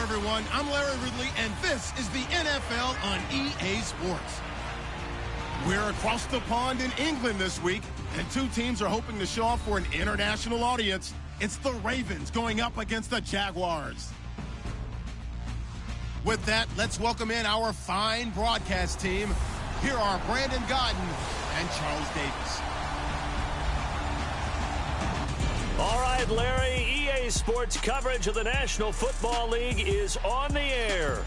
everyone. I'm Larry Ridley, and this is the NFL on EA Sports. We're across the pond in England this week, and two teams are hoping to show off for an international audience. It's the Ravens going up against the Jaguars. With that, let's welcome in our fine broadcast team. Here are Brandon Godden and Charles Davis. All right, Larry, EA Sports coverage of the National Football League is on the air.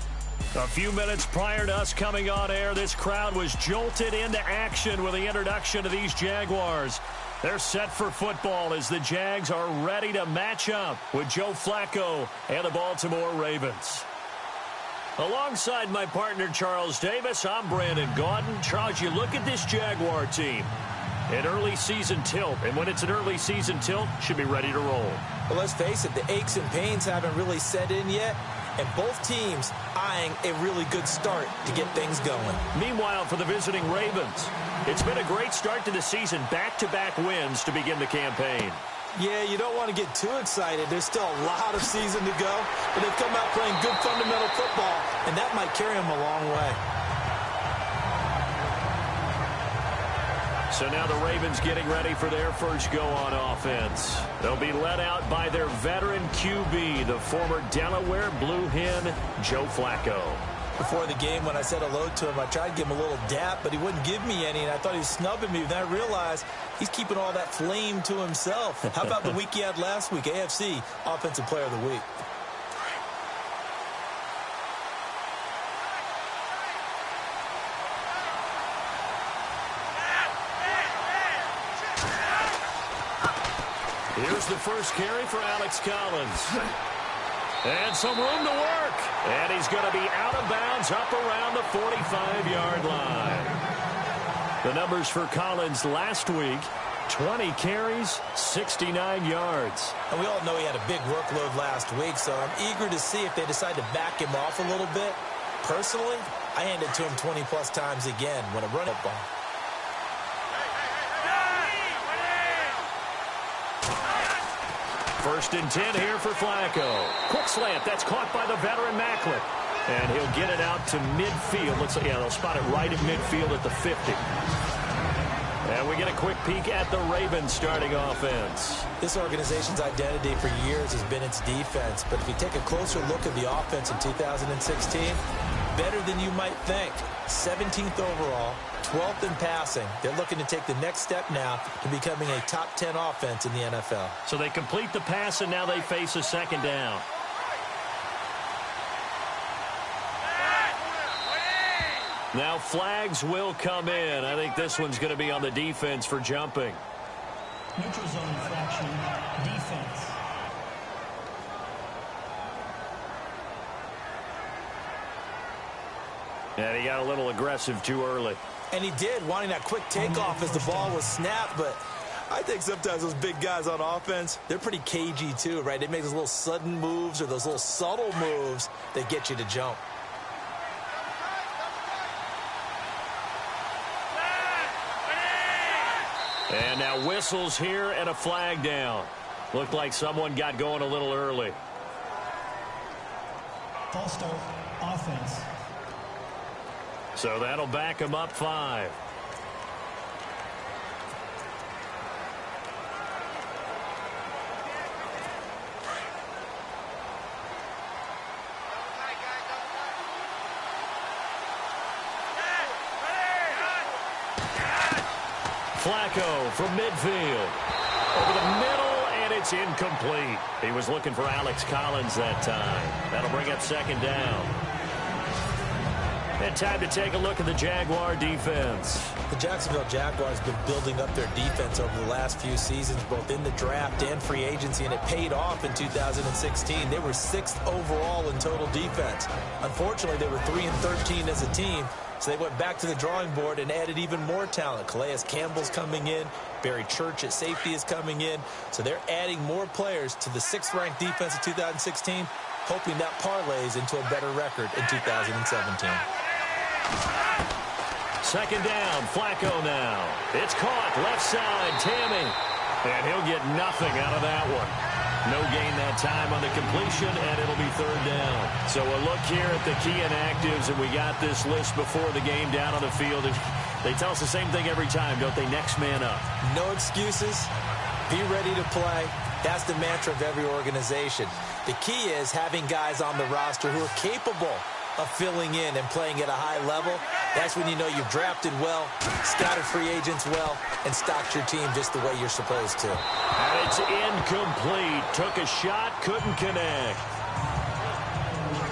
A few minutes prior to us coming on air, this crowd was jolted into action with the introduction of these Jaguars. They're set for football as the Jags are ready to match up with Joe Flacco and the Baltimore Ravens. Alongside my partner, Charles Davis, I'm Brandon Gaudin. Charles, you look at this Jaguar team. An early season tilt, and when it's an early season tilt, should be ready to roll. Well, let's face it, the aches and pains haven't really set in yet, and both teams eyeing a really good start to get things going. Meanwhile, for the visiting Ravens, it's been a great start to the season, back-to-back wins to begin the campaign. Yeah, you don't want to get too excited. There's still a lot of season to go, but they've come out playing good fundamental football, and that might carry them a long way. So now the Ravens getting ready for their first go on offense. They'll be led out by their veteran QB, the former Delaware Blue Hen, Joe Flacco. Before the game, when I said hello to him, I tried to give him a little dap, but he wouldn't give me any, and I thought he was snubbing me. Then I realized he's keeping all that flame to himself. How about the week he had last week, AFC Offensive Player of the Week? Here's the first carry for Alex Collins. And some room to work. And he's going to be out of bounds up around the 45-yard line. The numbers for Collins last week, 20 carries, 69 yards. And we all know he had a big workload last week, so I'm eager to see if they decide to back him off a little bit. Personally, I hand it to him 20-plus times again when I'm running ball. First and 10 here for Flacco. Quick slant. That's caught by the veteran Macklin. And he'll get it out to midfield. Looks like, yeah, they'll spot it right at midfield at the 50. And we get a quick peek at the Ravens starting offense. This organization's identity for years has been its defense. But if you take a closer look at the offense in 2016, better than you might think. 17th overall, 12th in passing. They're looking to take the next step now to becoming a top 10 offense in the NFL. So they complete the pass, and now they face a second down. Now flags will come in. I think this one's going to be on the defense for jumping. Neutral zone infraction, defense. And he got a little aggressive too early. And he did, wanting that quick takeoff as the ball was snapped. But I think sometimes those big guys on offense, they're pretty cagey too, right? They make those little sudden moves or those little subtle moves that get you to jump. And now whistles here and a flag down. Looked like someone got going a little early. False start, offense. So that'll back him up 5. Flacco from midfield. Over the middle, and it's incomplete. He was looking for Alex Collins that time. That'll bring up second down. And time to take a look at the Jaguar defense. The Jacksonville Jaguars have been building up their defense over the last few seasons, both in the draft and free agency, and it paid off in 2016. They were 6th overall in total defense. Unfortunately, they were 3-13 as a team, so they went back to the drawing board and added even more talent. Calais Campbell's coming in. Barry Church at safety is coming in. So they're adding more players to the 6th-ranked defense in 2016, hoping that parlays into a better record in 2017. Second down, Flacco now. It's caught, left side, Tammy. And he'll get nothing out of that one. No gain that time on the completion, and it'll be third down. So a look here at the key inactives, and we got this list before the game down on the field. They tell us the same thing every time, don't they? Next man up. No excuses. Be ready to play. That's the mantra of every organization. The key is having guys on the roster who are capable of filling in and playing at a high level. That's when you know you've drafted well, scouted free agents well, and stocked your team just the way you're supposed to. And it's incomplete. Took a shot, couldn't connect.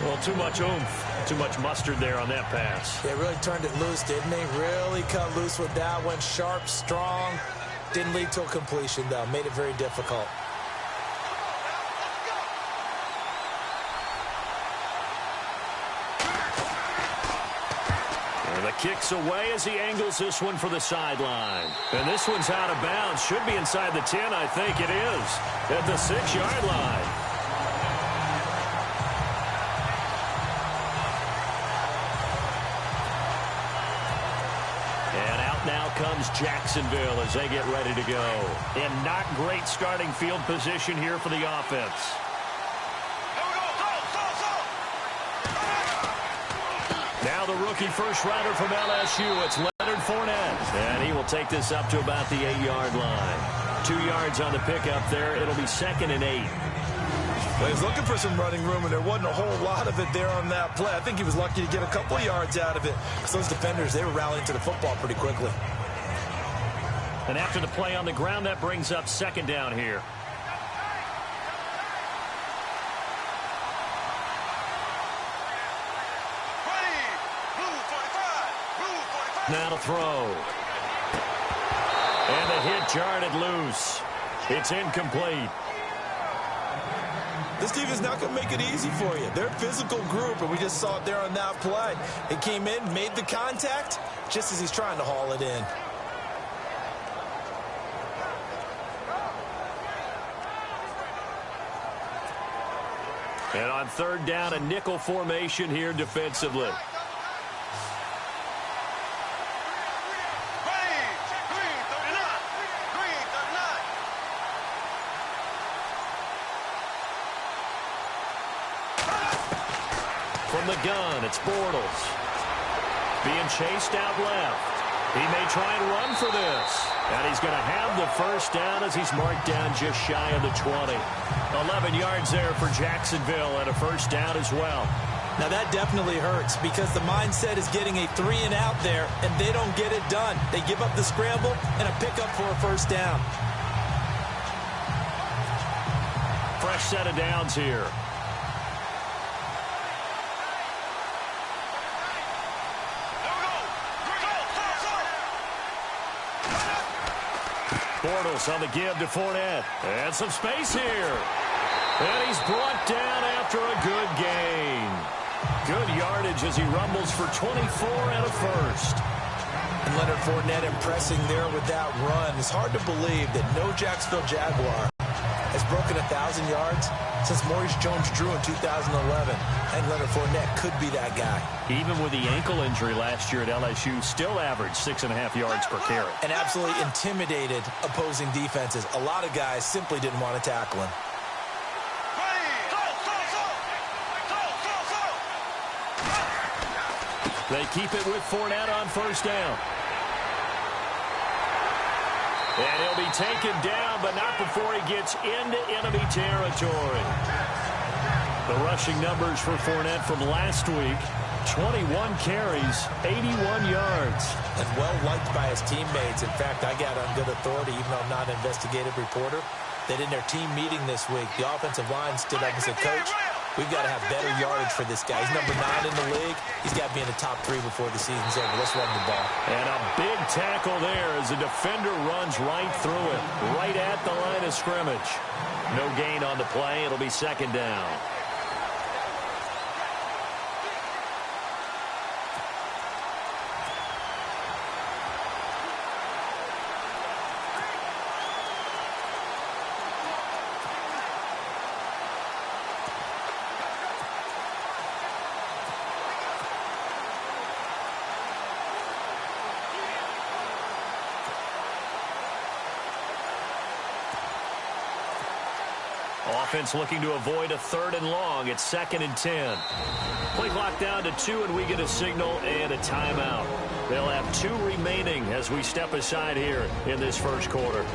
Well, too much oomph, too much mustard there on that pass. They really turned it loose, didn't they? Really cut loose with that one. Sharp, strong. Didn't lead to a completion, though. Made it very difficult. The kick's away as he angles this one for the sideline. And this one's out of bounds. Should be inside the 10, I think it is. At the 6-yard line. And out now comes Jacksonville as they get ready to go. In not great starting field position here for the offense. Now the rookie first rounder from LSU, it's Leonard Fournette. And he will take this up to about the 8-yard line. 2 yards on the pickup there. It'll be 2nd and 8. Well, he's looking for some running room, and there wasn't a whole lot of it there on that play. I think he was lucky to get a couple yards out of it. Because those defenders, they were rallying to the football pretty quickly. And after the play on the ground, that brings up 2nd down here. Now to throw. And the hit jarred it loose. It's incomplete. This team is not going to make it easy for you. They're a physical group, and we just saw it there on that play. It came in, made the contact, just as he's trying to haul it in. And on 3rd down, a nickel formation here defensively. From the gun, it's Bortles. Being chased out left. He may try and run for this. And he's going to have the first down as he's marked down just shy of the 20. 11 yards there for Jacksonville and a first down as well. Now that definitely hurts because the mindset is getting a 3 and out there, and they don't get it done. They give up the scramble and a pickup for a first down. Fresh set of downs here. Bortles on the give to Fournette. And some space here. And he's brought down after a good gain. Good yardage as he rumbles for 24 and a first. And Leonard Fournette impressing there with that run. It's hard to believe that no Jacksonville Jaguar has broken 1,000 yards since Maurice Jones-Drew in 2011. And Leonard Fournette could be that guy. Even with the ankle injury last year at LSU, still averaged 6.5 yards per carry. And absolutely intimidated opposing defenses. A lot of guys simply didn't want to tackle him. They keep it with Fournette on first down. And he'll be taken down, but not before he gets into enemy territory. The rushing numbers for Fournette from last week, 21 carries, 81 yards. And well-liked by his teammates. In fact, I got on good authority, even though I'm not an investigative reporter, that in their team meeting this week, the offensive line stood up and said, Coach, we've got to have better yardage for this guy. He's number 9 in the league. He's got to be in the top 3 before the season's over. Let's run the ball. And a big tackle there as the defender runs right through it, right at the line of scrimmage. No gain on the play. It'll be 2nd down. Offense looking to avoid a 3rd and long. It's 2nd and 10. Play clock down to 2, and we get a signal and a timeout. They'll have 2 remaining as we step aside here in this first quarter.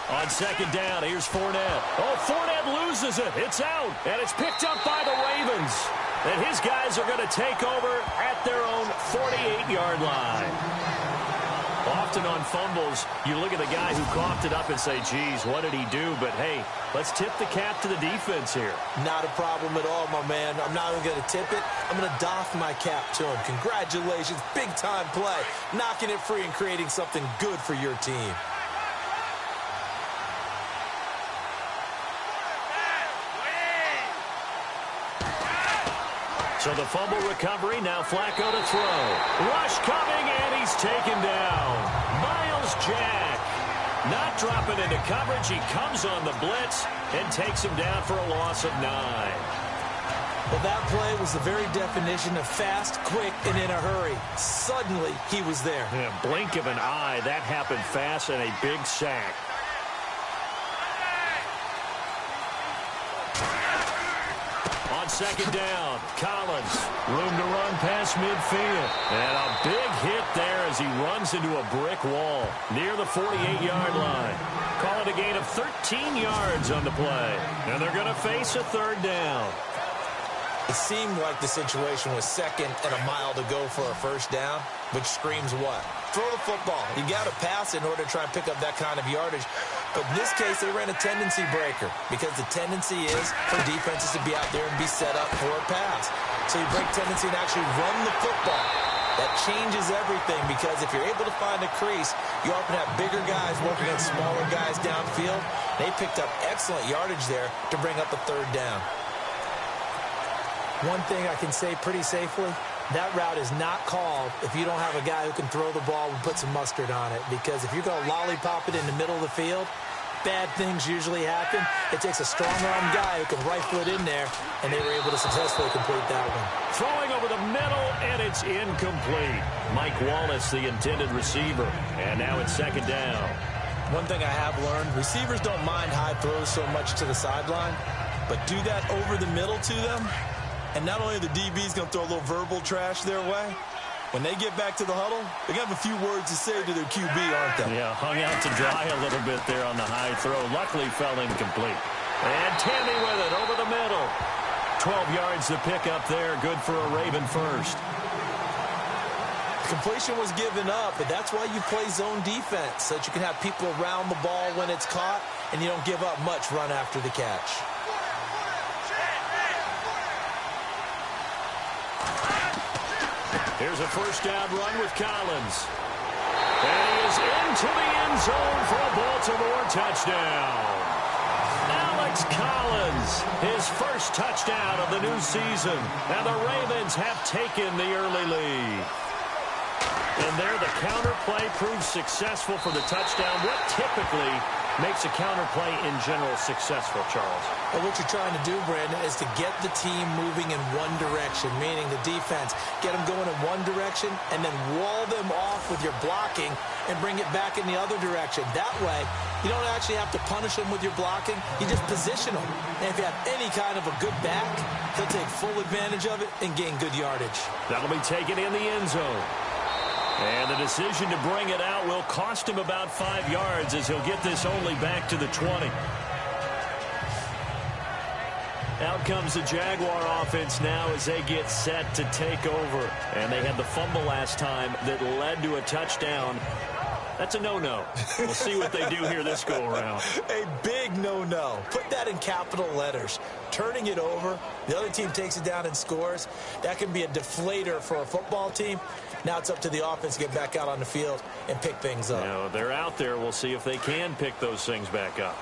On 2nd down, here's Fournette. Oh, Fournette loses it. It's out, and it's picked up by the Ravens. And his guys are going to take over at their own 48-yard line. Often on fumbles, you look at the guy who coughed it up and say, geez, what did he do? But, hey, let's tip the cap to the defense here. Not a problem at all, my man. I'm not even going to tip it. I'm going to doff my cap to him. Congratulations. Big-time play. Knocking it free and creating something good for your team. So the fumble recovery, now Flacco to throw. Rush coming, and he's taken down. Miles Jack not dropping into coverage. He comes on the blitz and takes him down for a loss of 9. Well, that play was the very definition of fast, quick, and in a hurry. Suddenly, he was there. In a blink of an eye, that happened fast, and a big sack. On second down, Collins. Room to run past midfield. And a big hit there as he runs into a brick wall near the 48-yard line. Call it a gain of 13 yards on the play. And they're going to face a third down. It seemed like the situation was second and a mile to go for a first down, which screams what? Throw the football. You got to pass in order to try and pick up that kind of yardage. But in this case, they ran a tendency breaker because the tendency is for defenses to be out there and be set up for a pass. So you break tendency and actually run the football. That changes everything because if you're able to find a crease, you often have bigger guys working against smaller guys downfield. They picked up excellent yardage there to bring up a third down. One thing I can say pretty safely, that route is not called if you don't have a guy who can throw the ball and put some mustard on it. Because if you're going to lollipop it in the middle of the field, bad things usually happen. It takes a strong-arm guy who can rifle it in there, and they were able to successfully complete that one. Throwing over the middle, and it's incomplete. Mike Wallace, the intended receiver. And now it's second down. One thing I have learned, receivers don't mind high throws so much to the sideline, but do that over the middle to them, and not only are the DBs going to throw a little verbal trash their way, when they get back to the huddle, they're going to have a few words to say to their QB, aren't they? Yeah, hung out to dry a little bit there on the high throw. Luckily fell incomplete. And Tammy with it over the middle. 12 yards to pick up there. Good for a Raven first. Completion was given up, but that's why you play zone defense, so that you can have people around the ball when it's caught, and you don't give up much run after the catch. Here's a first down run with Collins. And he is into the end zone for a Baltimore touchdown. Alex Collins, his first touchdown of the new season. And the Ravens have taken the early lead. And there the counter play proves successful for the touchdown. What typically makes a counter play in general successful, Charles? Well, what you're trying to do, Brandon, is to get the team moving in one direction, meaning the defense, get them going in one direction, and then wall them off with your blocking and bring it back in the other direction. That way, you don't actually have to punish them with your blocking. You just position them. And if you have any kind of a good back, they'll take full advantage of it and gain good yardage. That'll be taken in the end zone. And the decision to bring it out will cost him about 5 yards as he'll get this only back to the 20. Out comes the Jaguar offense now as they get set to take over. And they had the fumble last time that led to a touchdown. That's a no-no. We'll see what they do here this go-around. A big no-no. Put that in capital letters. Turning it over, the other team takes it down and scores. That can be a deflator for a football team. Now it's up to the offense to get back out on the field and pick things up. You know, they're out there. We'll see if they can pick those things back up.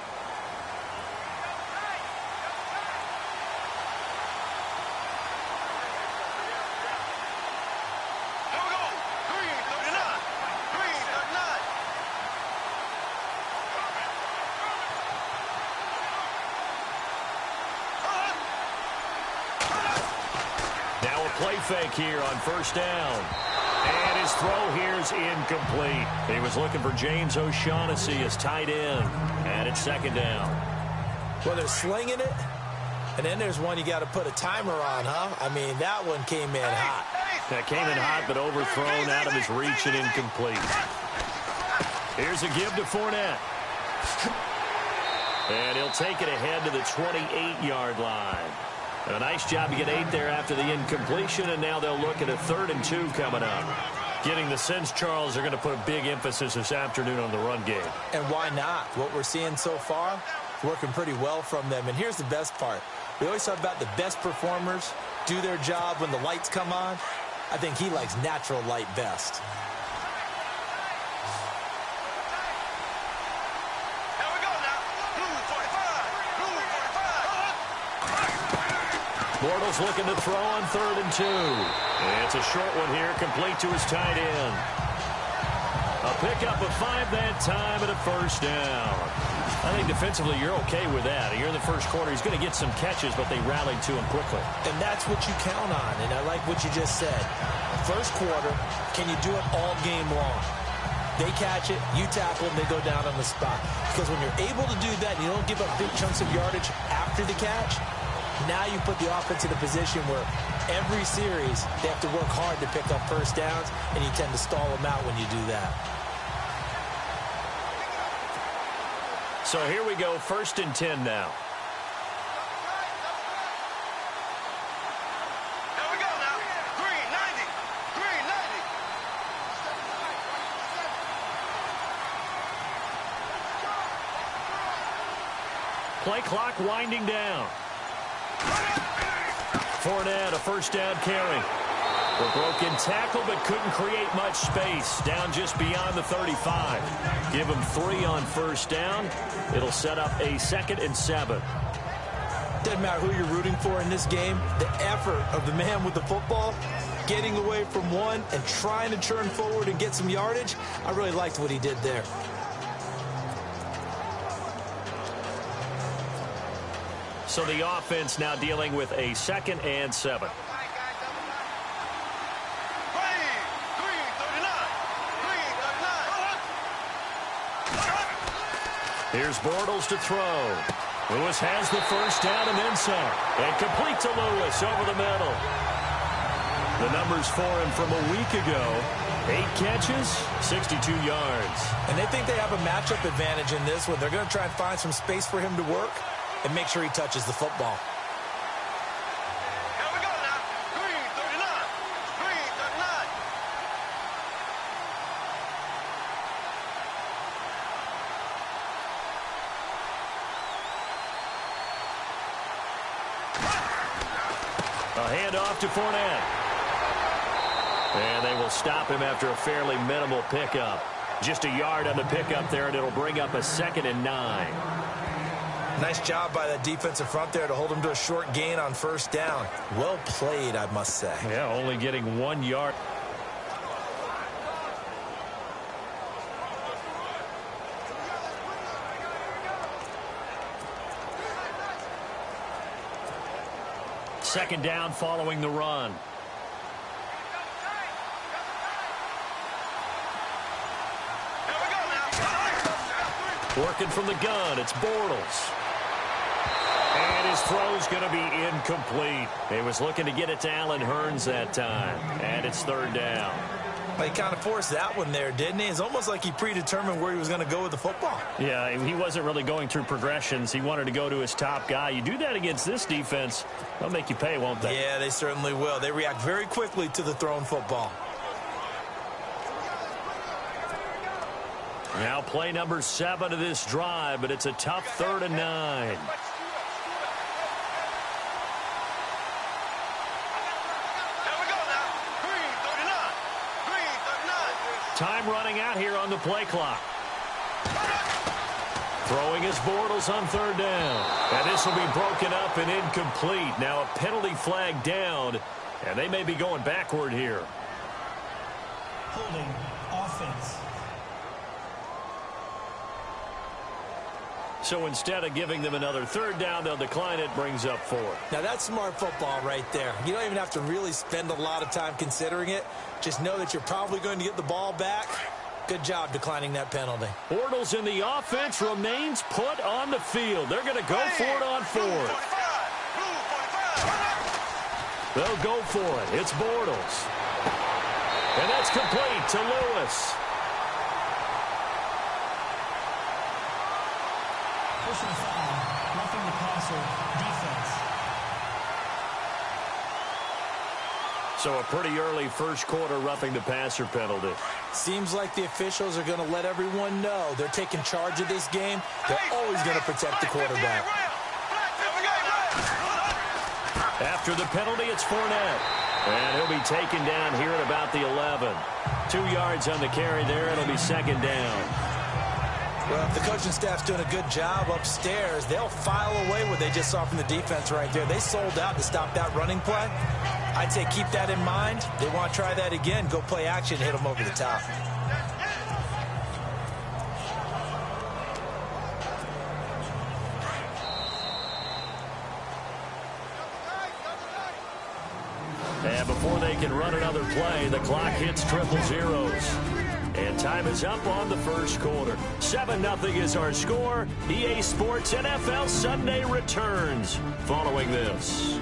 Play fake here on first down. And his throw here's incomplete. He was looking for James O'Shaughnessy as tight end. And it's second down. Well, they're slinging it. And then there's one you got to put a timer on, huh? I mean, that one came in hot. That came in hot, but overthrown out of his reach and incomplete. Here's a give to Fournette. And he'll take it ahead to the 28-yard line. A nice job to get 8 there after the incompletion, and now they'll look at a 3rd and 2 coming up. Getting the sense, Charles, they're going to put a big emphasis this afternoon on the run game. And why not? What we're seeing so far, working pretty well from them. And here's the best part. We always talk about the best performers do their job when the lights come on. I think he likes natural light best. Bortles looking to throw on 3rd and 2. It's a short one here, complete to his tight end. A pickup of 5 that time and a first down. I think defensively you're okay with that. You're in the first quarter. He's going to get some catches, but they rallied to him quickly. And that's what you count on, and I like what you just said. First quarter, can you do it all game long? They catch it, you tackle them, they go down on the spot. Because when you're able to do that and you don't give up big chunks of yardage after the catch, now you put the offense in a position where every series they have to work hard to pick up first downs, and you tend to stall them out when you do that. So here we go, 1st and 10 now. Here we go now. Green 90. Green 90. Play clock winding down. Fournette, a first down carry. The broken tackle, but couldn't create much space. Down just beyond the 35. Give him 3 on first down. It'll set up a 2nd and 7. Doesn't matter who you're rooting for in this game. The effort of the man with the football, getting away from one and trying to turn forward and get some yardage, I really liked what he did there. So the offense now dealing with a 2nd and 7. Here's Bortles to throw. Lewis has the first down and then some. And complete to Lewis over the middle. The numbers for him from a week ago. 8 catches, 62 yards. And they think they have a matchup advantage in this one. They're going to try and find some space for him to work and make sure he touches the football. Here we go now. Green 39. Green 39. A handoff to Fournette. And they will stop him after a fairly minimal pickup. Just a yard on the pickup there, and it'll bring up a 2nd and 9. Nice job by that defensive front there to hold him to a short gain on first down. Well played, I must say. Yeah, only getting 1 yard. Second down following the run. Here we go now. Working from the gun, it's Bortles. And his throw's going to be incomplete. He was looking to get it to Allen Hurns that time. And it's 3rd down. He kind of forced that one there, didn't he? It's almost like he predetermined where he was going to go with the football. Yeah, he wasn't really going through progressions. He wanted to go to his top guy. You do that against this defense, they'll make you pay, won't they? Yeah, they certainly will. They react very quickly to the thrown football. Now play number 7 of this drive, but it's a tough 3rd and 9. Time running out here on the play clock. Throwing his Bortles on 3rd down. And this will be broken up and incomplete. Now a penalty flag down, and they may be going backward here. Holding offense. So instead of giving them another 3rd down, they'll decline it, brings up 4. Now that's smart football right there. You don't even have to really spend a lot of time considering it. Just know that you're probably going to get the ball back. Good job declining that penalty. Bortles in the offense remains put on the field. They're going to go for it on 4th. They'll go for it. It's Bortles. And that's complete to Lewis. Personal foul, roughing the passer, defense. So a pretty early first quarter roughing the passer penalty. Seems like the officials are going to let everyone know they're taking charge of this game. They're always going to protect the quarterback. After the penalty, it's Fournette. And he'll be taken down here at about the 11. 2 yards on the carry there. It'll be 2nd down. Well, if the coaching staff's doing a good job upstairs, they'll file away what they just saw from the defense right there. They sold out to stop that running play. I'd say keep that in mind. They want to try that again. Go play action, hit them over the top. And before they can run another play, the clock hits triple zeros. And time is up on the first quarter. 7-0 is our score. EA Sports NFL Sunday returns following this.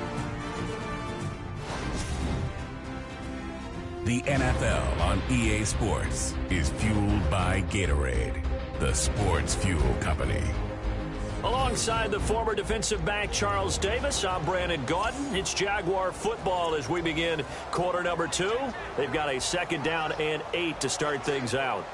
The NFL on EA Sports is fueled by Gatorade, the sports fuel company. Alongside the former defensive back Charles Davis, I'm Brandon Gaudin. It's Jaguar football as we begin quarter number 2. They've got a 2nd down and 8 to start things out.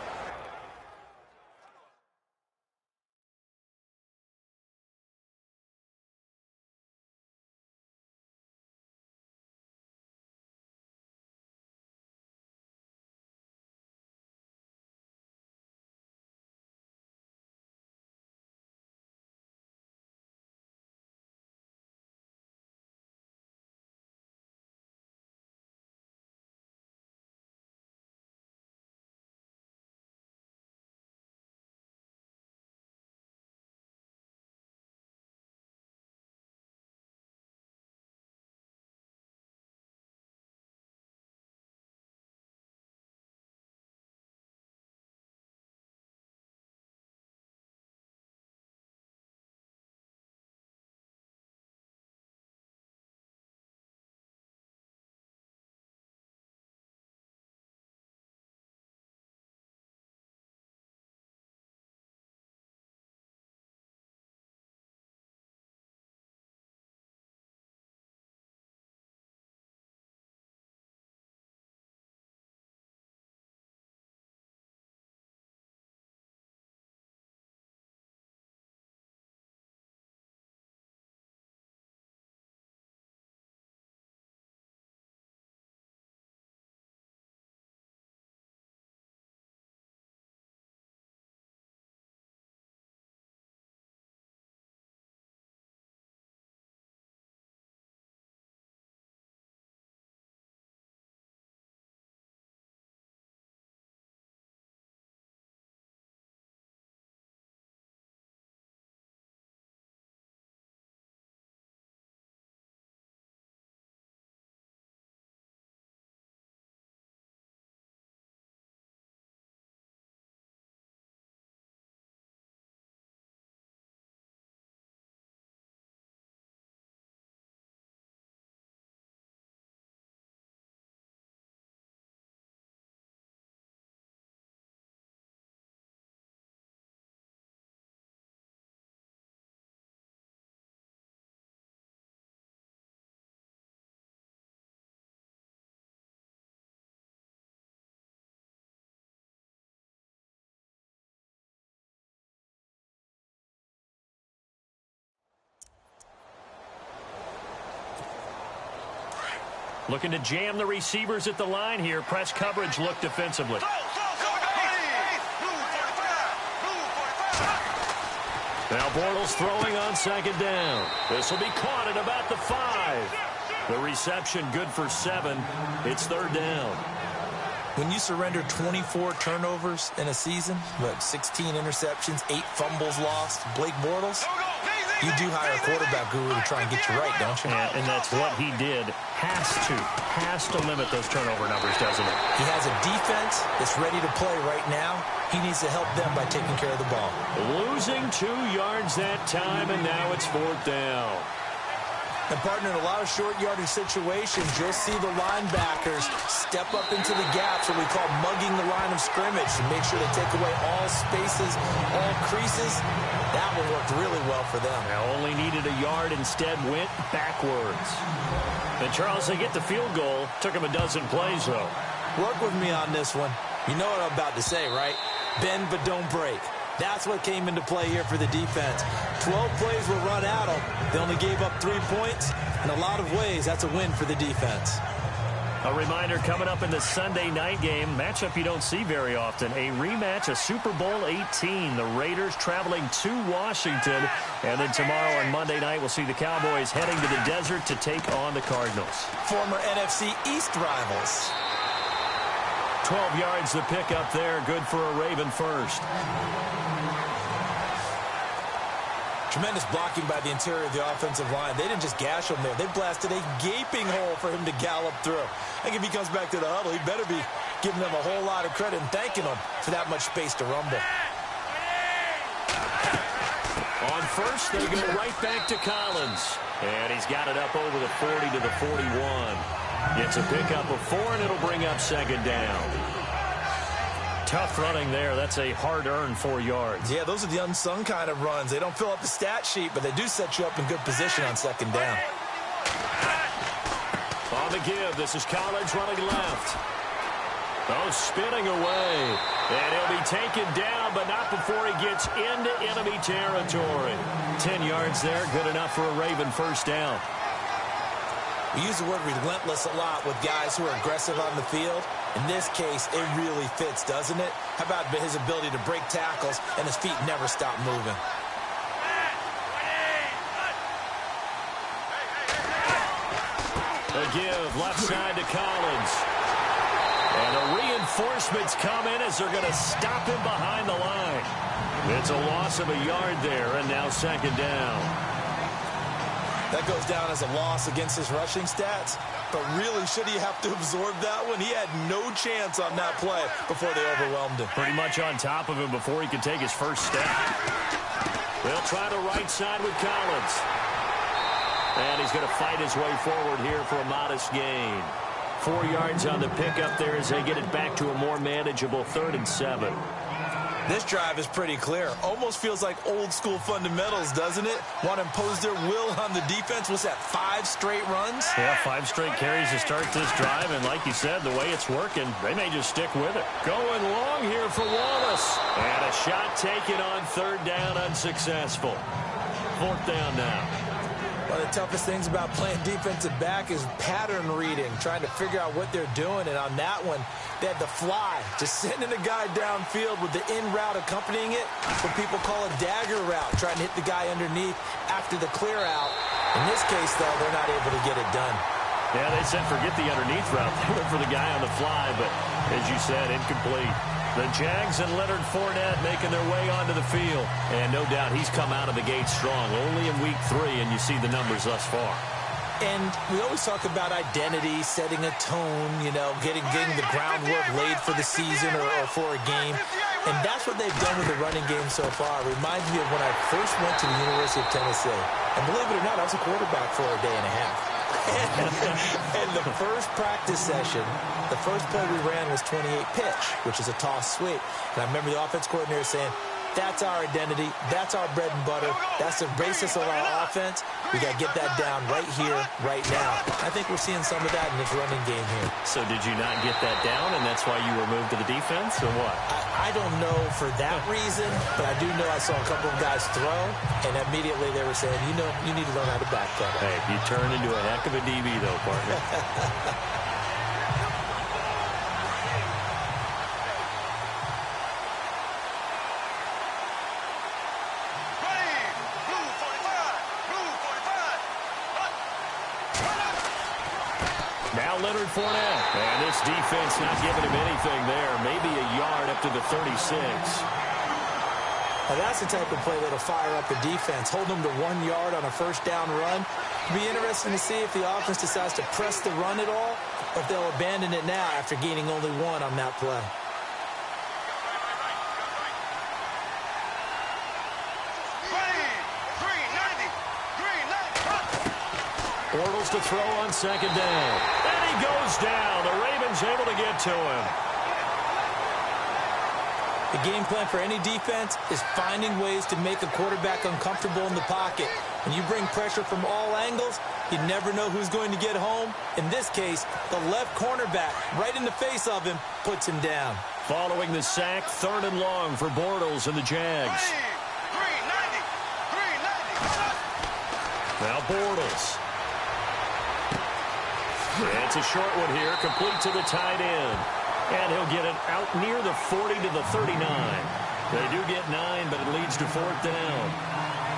Looking to jam the receivers at the line here. Press coverage look defensively. Now Bortles throwing on 2nd down. This will be caught at about the 5. The reception good for 7. It's 3rd down. When you surrender 24 turnovers in a season, 16 interceptions, 8 fumbles lost, Blake Bortles, you do hire a quarterback guru to try and get you right, don't you? And that's what he did. Has to limit those turnover numbers, doesn't it? He has a defense that's ready to play right now. He needs to help them by taking care of the ball. Losing 2 yards that time, and now it's 4th down. And, partner, in a lot of short yardage situations, you'll see the linebackers step up into the gaps, what we call mugging the line of scrimmage, to make sure they take away all spaces, all creases. That one worked really well for them. Now only needed a yard, instead went backwards. And, Charles, they get the field goal. Took him a dozen plays, though. Work with me on this one. You know what I'm about to say, right? Bend but don't break. That's what came into play here for the defense. 12 plays were run at them. They only gave up 3 points. In a lot of ways, that's a win for the defense. A reminder coming up in the Sunday night game, matchup you don't see very often, a rematch of Super Bowl 18. The Raiders traveling to Washington. And then tomorrow on Monday night, we'll see the Cowboys heading to the desert to take on the Cardinals. Former NFC East rivals. 12 yards to pick up there. Good for a Raven first. Tremendous blocking by the interior of the offensive line. They didn't just gash him there. They blasted a gaping hole for him to gallop through. I think if he comes back to the huddle, he better be giving them a whole lot of credit and thanking them for that much space to rumble. On first, they go right back to Collins. And he's got it up over the 40 to the 41. Gets a pickup of 4, and it'll bring up second down. Tough running there. That's a hard-earned 4 yards. Yeah, those are the unsung kind of runs. They don't fill up the stat sheet, but they do set you up in good position on second down. On the give, this is Collins running left. Oh, spinning away. And he'll be taken down, but not before he gets into enemy territory. 10 yards there, good enough for a Raven first down. We use the word relentless a lot with guys who are aggressive on the field. In this case, it really fits, doesn't it? How about his ability to break tackles and his feet never stop moving? The give, left side to Collins. And the reinforcements come in as they're going to stop him behind the line. It's a loss of a yard there, and now second down. That goes down as a loss against his rushing stats. But really, should he have to absorb that one? He had no chance on that play before they overwhelmed him. Pretty much on top of him before he could take his first step. They'll try the right side with Collins. And he's going to fight his way forward here for a modest gain. 4 yards on the pickup there as they get it back to a more manageable 3rd and 7. This drive is pretty clear. Almost feels like old school fundamentals, doesn't it? Want to impose their will on the defense. What's that, 5 straight runs? Yeah, 5 straight carries to start this drive. And like you said, the way it's working, they may just stick with it. Going long here for Wallace. And a shot taken on 3rd down, unsuccessful. 4th down now. One of the toughest things about playing defensive back is pattern reading, trying to figure out what they're doing. And on that one, they had the fly, just sending a guy downfield with the in route accompanying it. What people call a dagger route, trying to hit the guy underneath after the clear out. In this case, though, they're not able to get it done. Yeah, they said forget the underneath route. They went for the guy on the fly, but as you said, incomplete. The Jags and Leonard Fournette making their way onto the field. And no doubt he's come out of the gate strong. Only in week 3, and you see the numbers thus far. And we always talk about identity, setting a tone, you know, getting the groundwork laid for the season or for a game. And that's what they've done with the running game so far. It reminds me of when I first went to the University of Tennessee. And believe it or not, I was a quarterback for a day and a half. And the first practice session, the first play we ran was 28 pitch, which is a toss sweep. And I remember the offense coordinator saying, that's our identity. That's our bread and butter. That's the basis of our offense. We got to get that down right here, right now. I think we're seeing some of that in this running game here. So did you not get that down, and that's why you were moved to the defense, or what? I don't know for that reason, but I do know I saw a couple of guys throw, and immediately they were saying, you know, you need to learn how to back that up. Hey, you turn into a heck of a DB, though, partner. Now Leonard Fournette. And this defense not giving him anything there. Maybe a yard up to the 36. Now that's the type of play that'll fire up the defense. Hold them to 1 yard on a first down run. It'll be interesting to see if the offense decides to press the run at all, or if they'll abandon it now after gaining only 1 on that play. Bortles to throw on second down. And he goes down. The Ravens able to get to him. The game plan for any defense is finding ways to make a quarterback uncomfortable in the pocket. When you bring pressure from all angles, you never know who's going to get home. In this case, the left cornerback, right in the face of him, puts him down. Following the sack, 3rd and long for Bortles and the Jags. Now Bortles. It's a short one here, complete to the tight end. And he'll get it out near the 40 to the 39. They do get 9, but it leads to 4th down.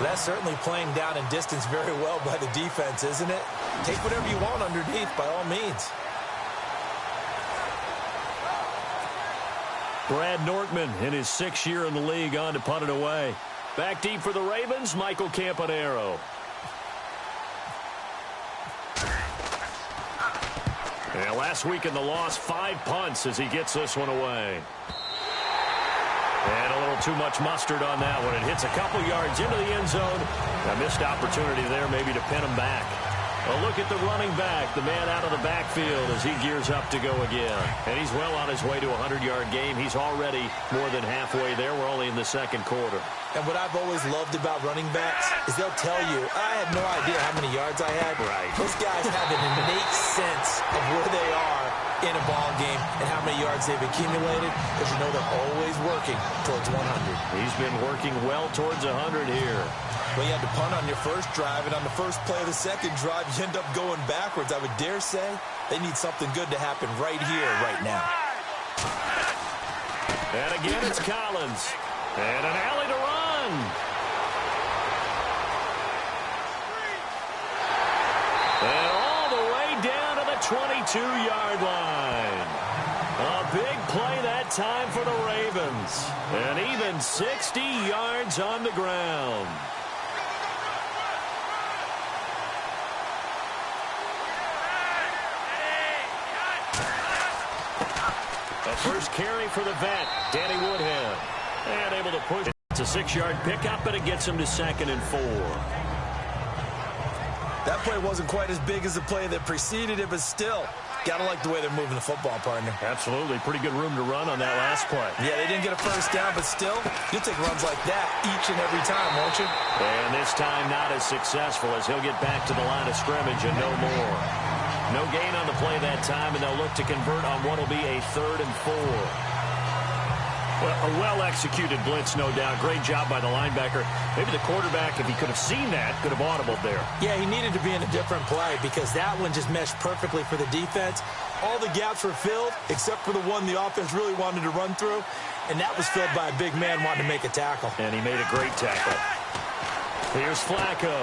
That's certainly playing down in distance very well by the defense, isn't it? Take whatever you want underneath, by all means. Brad Nortman in his 6th year in the league on to punt it away. Back deep for the Ravens, Michael Campanaro. And last week in the loss, 5 punts as he gets this one away. And a little too much mustard on that one. It hits a couple yards into the end zone. A missed opportunity there maybe to pin him back. A look at the running back, the man out of the backfield as he gears up to go again. And he's well on his way to a 100-yard game. He's already more than halfway there. We're only in the 2nd quarter. And what I've always loved about running backs is they'll tell you, I had no idea how many yards I had. Right. Those guys have an innate sense of where they are in a ball game and how many yards they've accumulated, because you know they're always working towards 100. He's been working well towards 100 here. Well, you had to punt on your first drive, and on the first play of the second drive, you end up going backwards. I would dare say they need something good to happen right here, right now. And again, it's Collins. And an alley to run. And all the way down to the 22-yard line. A big play that time for the Ravens. And even 60 yards on the ground. The first carry for the vet, Danny Woodhead. And able to push. It's a 6-yard pickup, but it gets him to 2nd and 4. That play wasn't quite as big as the play that preceded it, but still, gotta like the way they're moving the football, partner. Absolutely. Pretty good room to run on that last play. Yeah, they didn't get a first down, but still, you'll take runs like that each and every time, won't you? And this time not as successful as he'll get back to the line of scrimmage and no more. No gain on the play that time, and they'll look to convert on what will be a 3rd and 4. Well, a well-executed blitz, no doubt. Great job by the linebacker. Maybe the quarterback, if he could have seen that, could have audibled there. Yeah, he needed to be in a different play because that one just meshed perfectly for the defense. All the gaps were filled except for the one the offense really wanted to run through, and that was filled by a big man wanting to make a tackle. And he made a great tackle. Here's Flacco.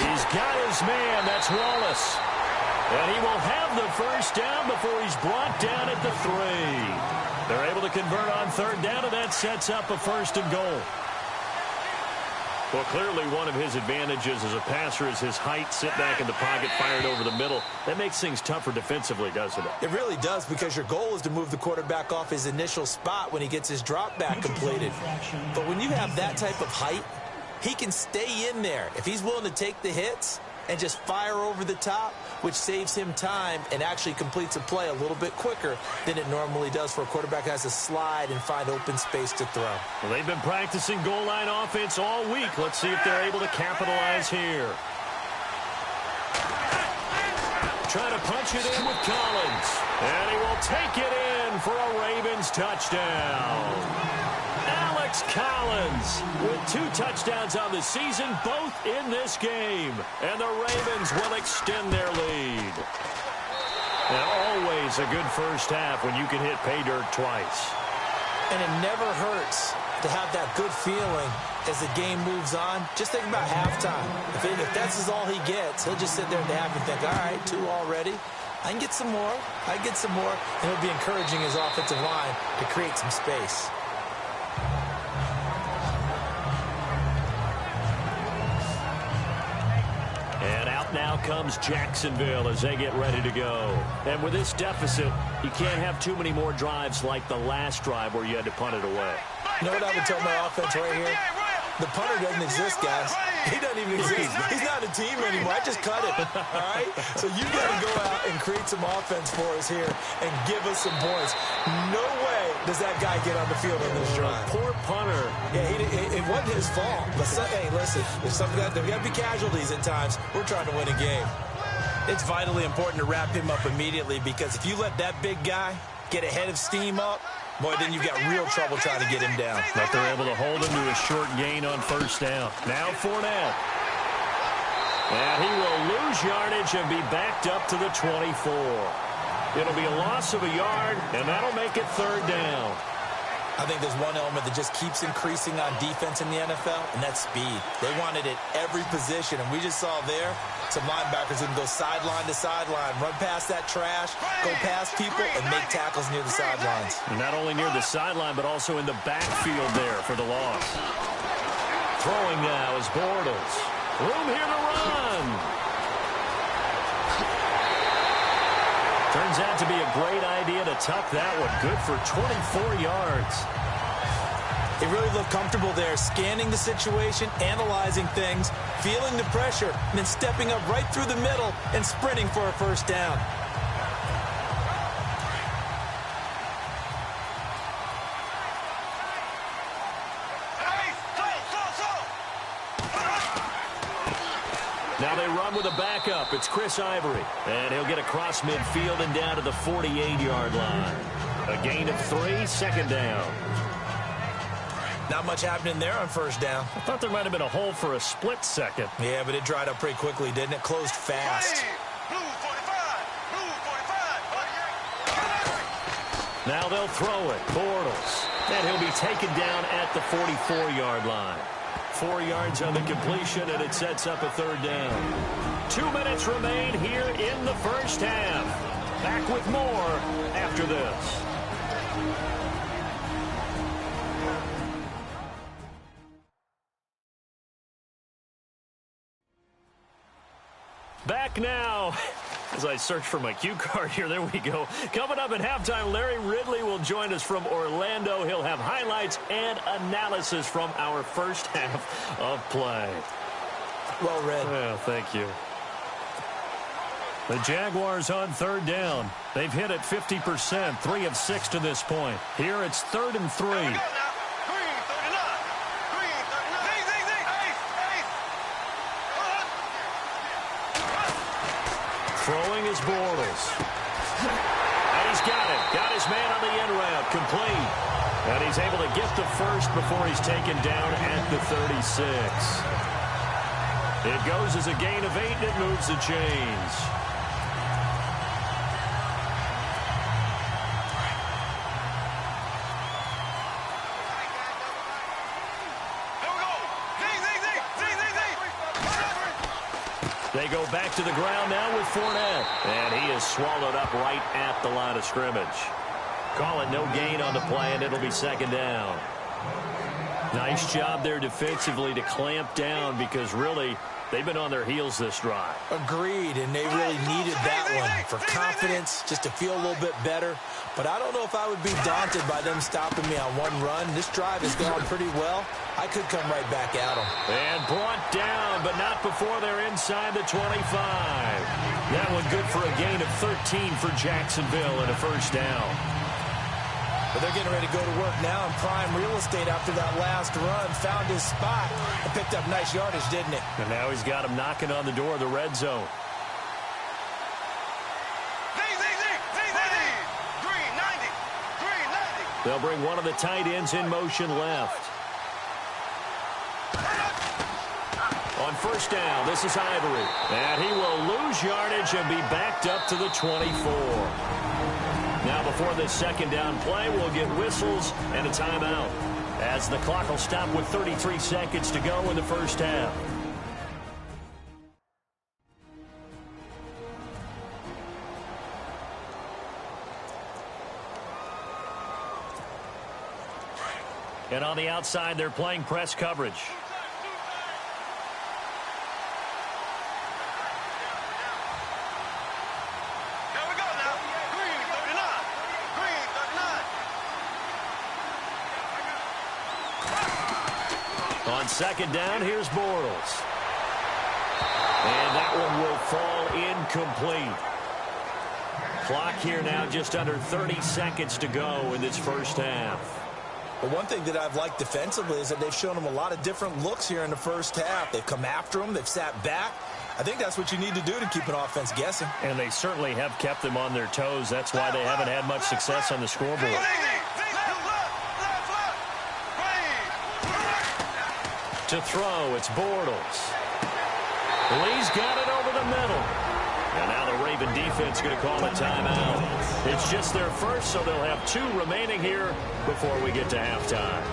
He's got his man. That's Wallace. And he will have the first down before he's brought down at the 3. They're able to convert on 3rd down, and that sets up a 1st and goal. Well, clearly one of his advantages as a passer is his height, sit back in the pocket, fired over the middle. That makes things tougher defensively, doesn't it? It really does, because your goal is to move the quarterback off his initial spot when he gets his drop back completed. But when you have that type of height, he can stay in there. If he's willing to take the hits and just fire over the top, which saves him time and actually completes a play a little bit quicker than it normally does for a quarterback that has to slide and find open space to throw. Well, they've been practicing goal line offense all week. Let's see if they're able to capitalize here. Trying to punch it in with Collins. And he will take it in for a Ravens touchdown. Alex Collins with 2 touchdowns on the season, both in this game. And the Ravens will extend their lead. And always a good first half when you can hit pay dirt twice. And it never hurts to have that good feeling as the game moves on. Just think about halftime. If that's all he gets, he'll just sit there at the half and think, all right, 2 already. I can get some more. I can get some more. And he'll be encouraging his offensive line to create some space. And out now comes Jacksonville as they get ready to go. And with this deficit, you can't have too many more drives like the last drive where you had to punt it away. You know what I would tell my offense right here? The punter doesn't exist, guys. He doesn't even exist. He's not a team anymore. I just cut it, all right? So you got to go out and create some offense for us here and give us some points. No way does that guy get on the field on this drive. Poor punter. Yeah, it wasn't his fault. But hey, listen, there's there got to be casualties at times. We're trying to win a game. It's vitally important to wrap him up immediately, because if you let that big guy get a head of steam up, boy, then you've got real trouble trying to get him down. But they're able to hold him to a short gain on 1st down. Now Fournette. And he will lose yardage and be backed up to the 24. It'll be a loss of a yard, and that'll make it third down. I think there's one element that just keeps increasing on defense in the NFL, and that's speed. They want it at every position, and we just saw there some linebackers who can go sideline to sideline, run past that trash, go past people, and make tackles near the sidelines. And not only near the sideline, but also in the backfield there for the loss. Throwing now is Bortles. Room here to run. Turns out to be a great idea to tuck that one. Good for 24 yards. They really look comfortable there, scanning the situation, analyzing things, feeling the pressure, and then stepping up right through the middle and sprinting for a first down. Now they run with a backup. It's Chris Ivory. And he'll get across midfield and down to the 48-yard line. A gain of 3, second down. Not much happening there on first down. I thought there might have been a hole for a split second. Yeah, but it dried up pretty quickly, didn't it? Closed fast. Now they'll throw it. Bortles. And he'll be taken down at the 44-yard line. 4 yards on the completion, and it sets up a third down. 2 minutes remain here in the first half. Back with more after this. Back now. As I search for my cue card here, there we go. Coming up at halftime, Larry Ridley will join us from Orlando. He'll have highlights and analysis from our first half of play. Well read. Well, thank you. The Jaguars on third down. They've hit it 50%, 3 of 6 to this point. Here it's 3rd and 3. Throwing is Bortles. And he's got it. Got his man on the end route. Complete. And he's able to get the first before he's taken down at the 36. It goes as a gain of 8, and it moves the chains. They go back to the ground now with Fournette. And he is swallowed up right at the line of scrimmage. Call it no gain on the play, and it'll be second down. Nice job there defensively to clamp down because really they've been on their heels this drive. Agreed, and they really needed that one for confidence, just to feel a little bit better. But I don't know if I would be daunted by them stopping me on one run. This drive has gone pretty well. I could come right back at them. And brought down, but not before they're inside the 25. That one good for a gain of 13 for Jacksonville and a first down. But they're getting ready to go to work now in prime real estate after that last run. Found his spot and picked up nice yardage, didn't it? And now he's got him knocking on the door of the red zone. They'll bring one of the tight ends in motion left. On first down, this is Ivory. And he will lose yardage and be backed up to the 24. Now before this second down play, we'll get whistles and a timeout, as the clock will stop with 33 seconds to go in the first half. And on the outside, they're playing press coverage. On second down, here's Bortles. And that one will fall incomplete. Clock here now just under 30 seconds to go in this first half. But one thing that I've liked defensively is that they've shown them a lot of different looks here in the first half. They've come after them. They've sat back. I think that's what you need to do to keep an offense guessing. And they certainly have kept them on their toes. That's why they haven't had much success on the scoreboard. To throw, it's Bortles. Lee's got it over the middle. And now the Raven defense going to call a timeout. It's just their first, so they'll have 2 remaining here before we get to halftime.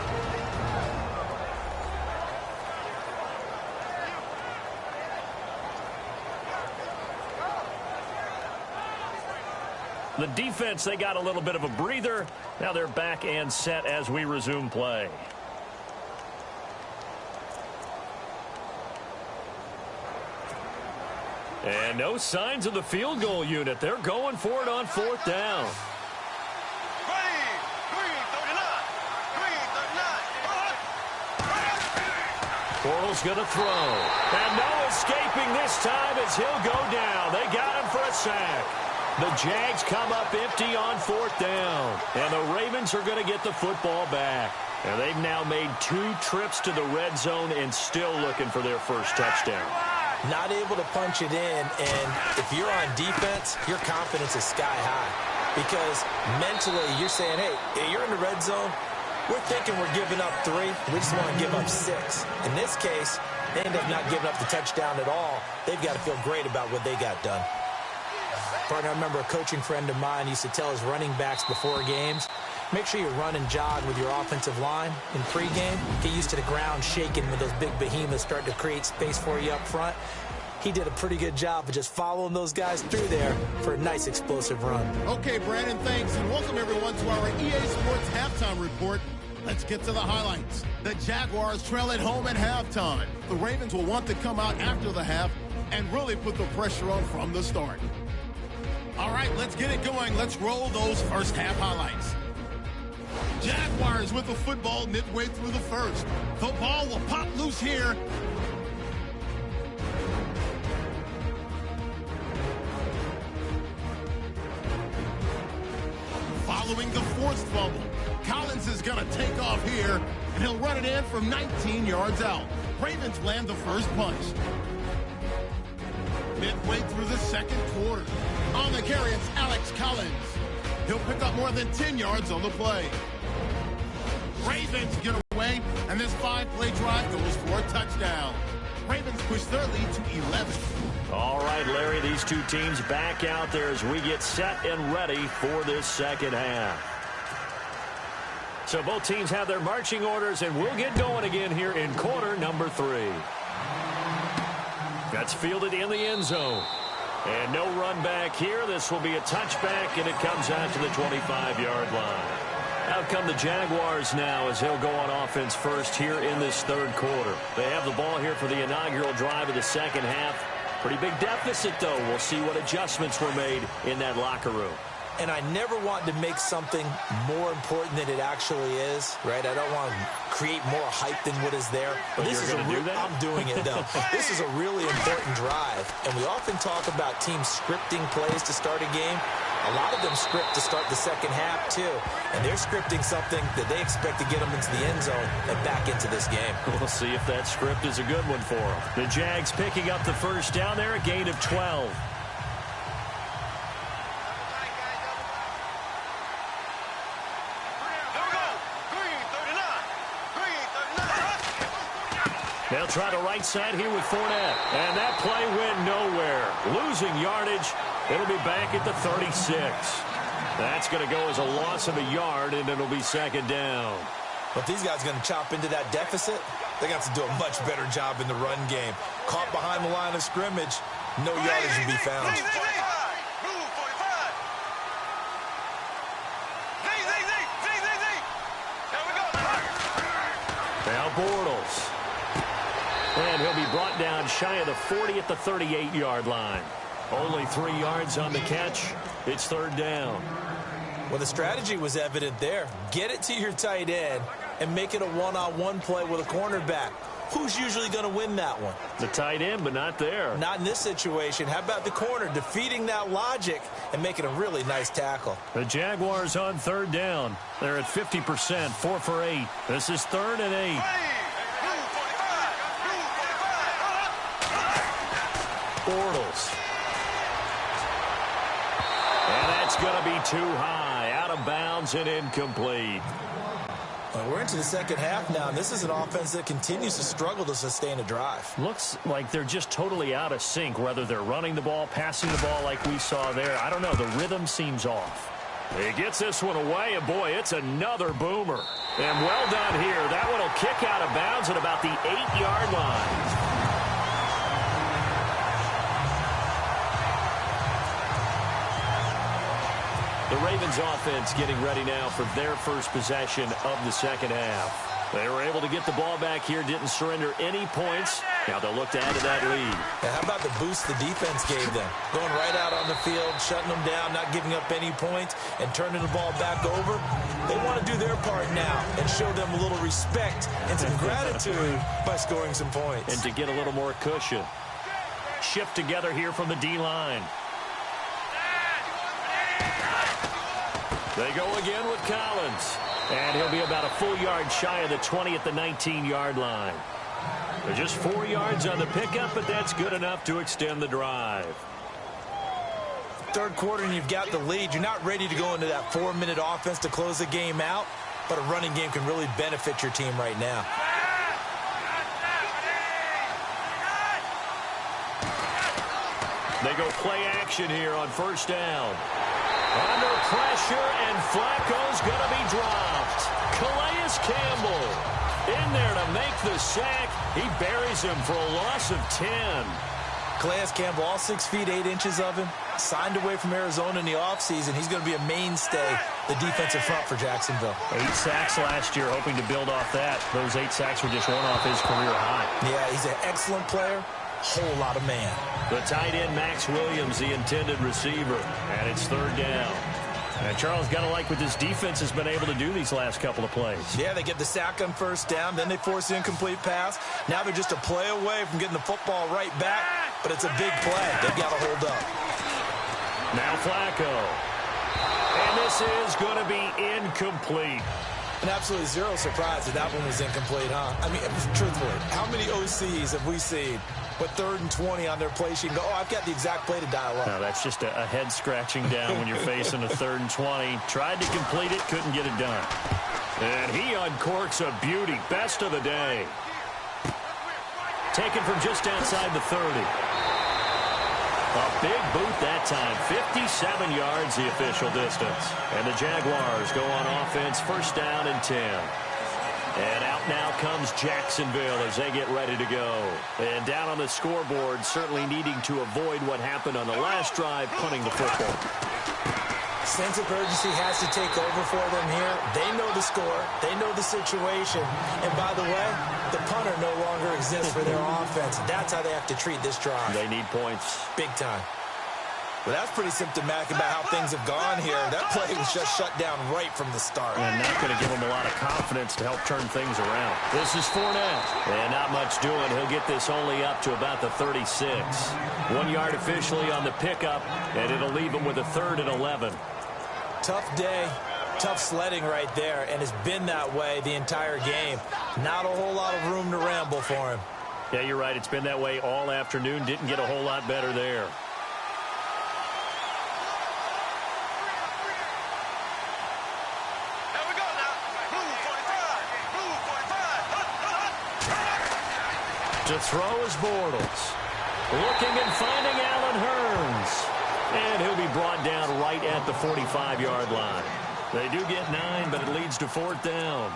The defense, they got a little bit of a breather. Now they're back and set as we resume play. And no signs of the field goal unit. They're going for it on 4th down. Bortles going to throw. And no escaping this time as he'll go down. They got him for a sack. The Jags come up empty on 4th down. And the Ravens are going to get the football back. And they've now made 2 trips to the red zone and still looking for their first touchdown. Not able to punch it in, and if you're on defense, your confidence is sky high. Because mentally, you're saying, hey, you're in the red zone. We're thinking we're giving up 3. We just want to give up 6. In this case, they end up not giving up the touchdown at all. They've got to feel great about what they got done. Partner, I remember a coaching friend of mine used to tell his running backs before games, make sure you run and jog with your offensive line in pregame. Get used to the ground shaking when those big behemoths start to create space for you up front. He did a pretty good job of just following those guys through there for a nice explosive run. Okay, Brandon, thanks, and welcome everyone to our EA Sports Halftime Report. Let's get to the highlights. The Jaguars trail at home at halftime. The Ravens will want to come out after the half and really put the pressure on from the start. All right, let's get it going. Let's roll those first half highlights. Jaguars with the football midway through the first. The ball will pop loose here. Following the forced fumble, Collins is going to take off here, and he'll run it in from 19 yards out. Ravens land the first punch. Midway through the second quarter. On the carry, it's Alex Collins. He'll pick up more than 10 yards on the play. Ravens get away, and this 5-play drive goes for a touchdown. Ravens push their lead to 11. All right, Larry, these 2 teams back out there as we get set and ready for this second half. So both teams have their marching orders, and we'll get going again here in quarter number 3. That's fielded in the end zone. And no run back here. This will be a touchback, and it comes out to the 25-yard line. Out come the Jaguars now as they'll go on offense first here in this third quarter. They have the ball here for the inaugural drive of the second half. Pretty big deficit, though. We'll see what adjustments were made in that locker room. And I never want to make something more important than it actually is, right? I don't want to create more hype than what is there. But this is I'm doing it, though. This is a really important drive. And we often talk about teams scripting plays to start a game. A lot of them script to start the second half, too. And they're scripting something that they expect to get them into the end zone and back into this game. We'll see if that script is a good one for them. The Jags picking up the first down there, a gain of 12. They'll try the right side here with Fournette. And that play went nowhere. Losing yardage. It'll be back at the 36. That's going to go as a loss of a yard, and it'll be second down. But these guys are going to chop into that deficit. They got to do a much better job in the run game. Caught behind the line of scrimmage. No yardage to be found. Now Bortles. And he'll be brought down shy of the 40 at the 38-yard line. Only 3 yards on the catch. It's third down. Well, the strategy was evident there. Get it to your tight end and make it a one-on-one play with a cornerback. Who's usually going to win that one? The tight end, but not there. Not in this situation. How about the corner defeating that logic and making a really nice tackle? The Jaguars on third down. They're at 50%, 4 for 8. This is 3rd and 8. Bortles. And that's going to be too high. Out of bounds and incomplete. Well, we're into the second half now, and this is an offense that continues to struggle to sustain a drive. Looks like they're just totally out of sync, whether they're running the ball, passing the ball like we saw there. I don't know. The rhythm seems off. He gets this one away, and boy, it's another boomer. And well done here. That one will kick out of bounds at about the 8-yard line. The Ravens offense getting ready now for their first possession of the second half. They were able to get the ball back here, didn't surrender any points. Now they'll look to add to that lead. Yeah, how about the boost the defense gave them? Going right out on the field, shutting them down, not giving up any points, and turning the ball back over. They want to do their part now and show them a little respect and some gratitude by scoring some points. And to get a little more cushion. Shift together here from the D-line. They go again with Collins. And he'll be about a full yard shy of the 20 at the 19-yard line. They're just 4 yards on the pickup, but that's good enough to extend the drive. Third quarter and you've got the lead. You're not ready to go into that 4-minute offense to close the game out, but a running game can really benefit your team right now. They go play action here on first down. Under pressure, and Flacco's going to be dropped. Calais Campbell in there to make the sack. He buries him for a loss of 10. Calais Campbell, all 6 feet 8 inches of him, signed away from Arizona in the offseason. He's going to be a mainstay, the defensive front for Jacksonville. 8 sacks last year, hoping to build off that. Those 8 sacks were just one off his career high. Yeah, he's an excellent player. Whole lot of man. The tight end, Max Williams, the intended receiver. And it's third down. And Charles, got to like what this defense has been able to do these last couple of plays. Yeah, they get the sack on first down. Then they force the incomplete pass. Now they're just a play away from getting the football right back. But it's a big play. They've got to hold up. Now Flacco. And this is going to be incomplete. And absolutely zero surprise that one was incomplete, huh? I mean, truthfully, how many OCs have we seen with 3rd and 20 on their play sheet and go, oh, I've got the exact play to dial up? No, that's just a head scratching down when you're facing a 3rd and 20. Tried to complete it, couldn't get it done. And he uncorks a beauty. Best of the day. Taken from just outside the 30. A big boot that time. 57 yards the official distance. And the Jaguars go on offense, first down and 10. And out now comes Jacksonville as they get ready to go. And down on the scoreboard, certainly needing to avoid what happened on the last drive, punting the football. Sense of urgency has to take over for them here. They know the score. They know the situation. And by the way, the punter no longer exists for their offense. That's how they have to treat this drive. They need points. Big time. Well, that's pretty symptomatic about how things have gone here. That play was just shut down right from the start. And not going to give him a lot of confidence to help turn things around. This is Fournette. And not much doing. He'll get this only up to about the 36. 1 yard officially on the pickup, and it'll leave him with a 3rd and 11. Tough day. Tough sledding right there, and it's been that way the entire game. Not a whole lot of room to ramble for him. Yeah, you're right. It's been that way all afternoon. Didn't get a whole lot better there. To throw is Bortles. Looking and finding Allen Hurns. And he'll be brought down right at the 45-yard line. They do get 9, but it leads to 4th down.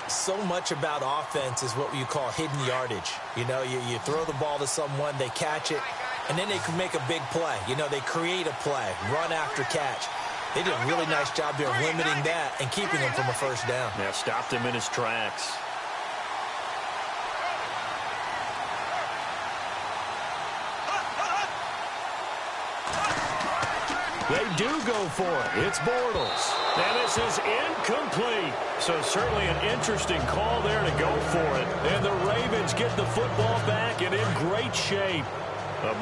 So much about offense is what you call hidden yardage. You know, you throw the ball to someone, they catch it, and then they can make a big play. You know, they create a play, run after catch. They did a really nice job there of limiting that and keeping him from a first down. Yeah, stopped him in his tracks. They do go for it. It's Bortles. And this is incomplete. So certainly an interesting call there to go for it. And the Ravens get the football back and in great shape.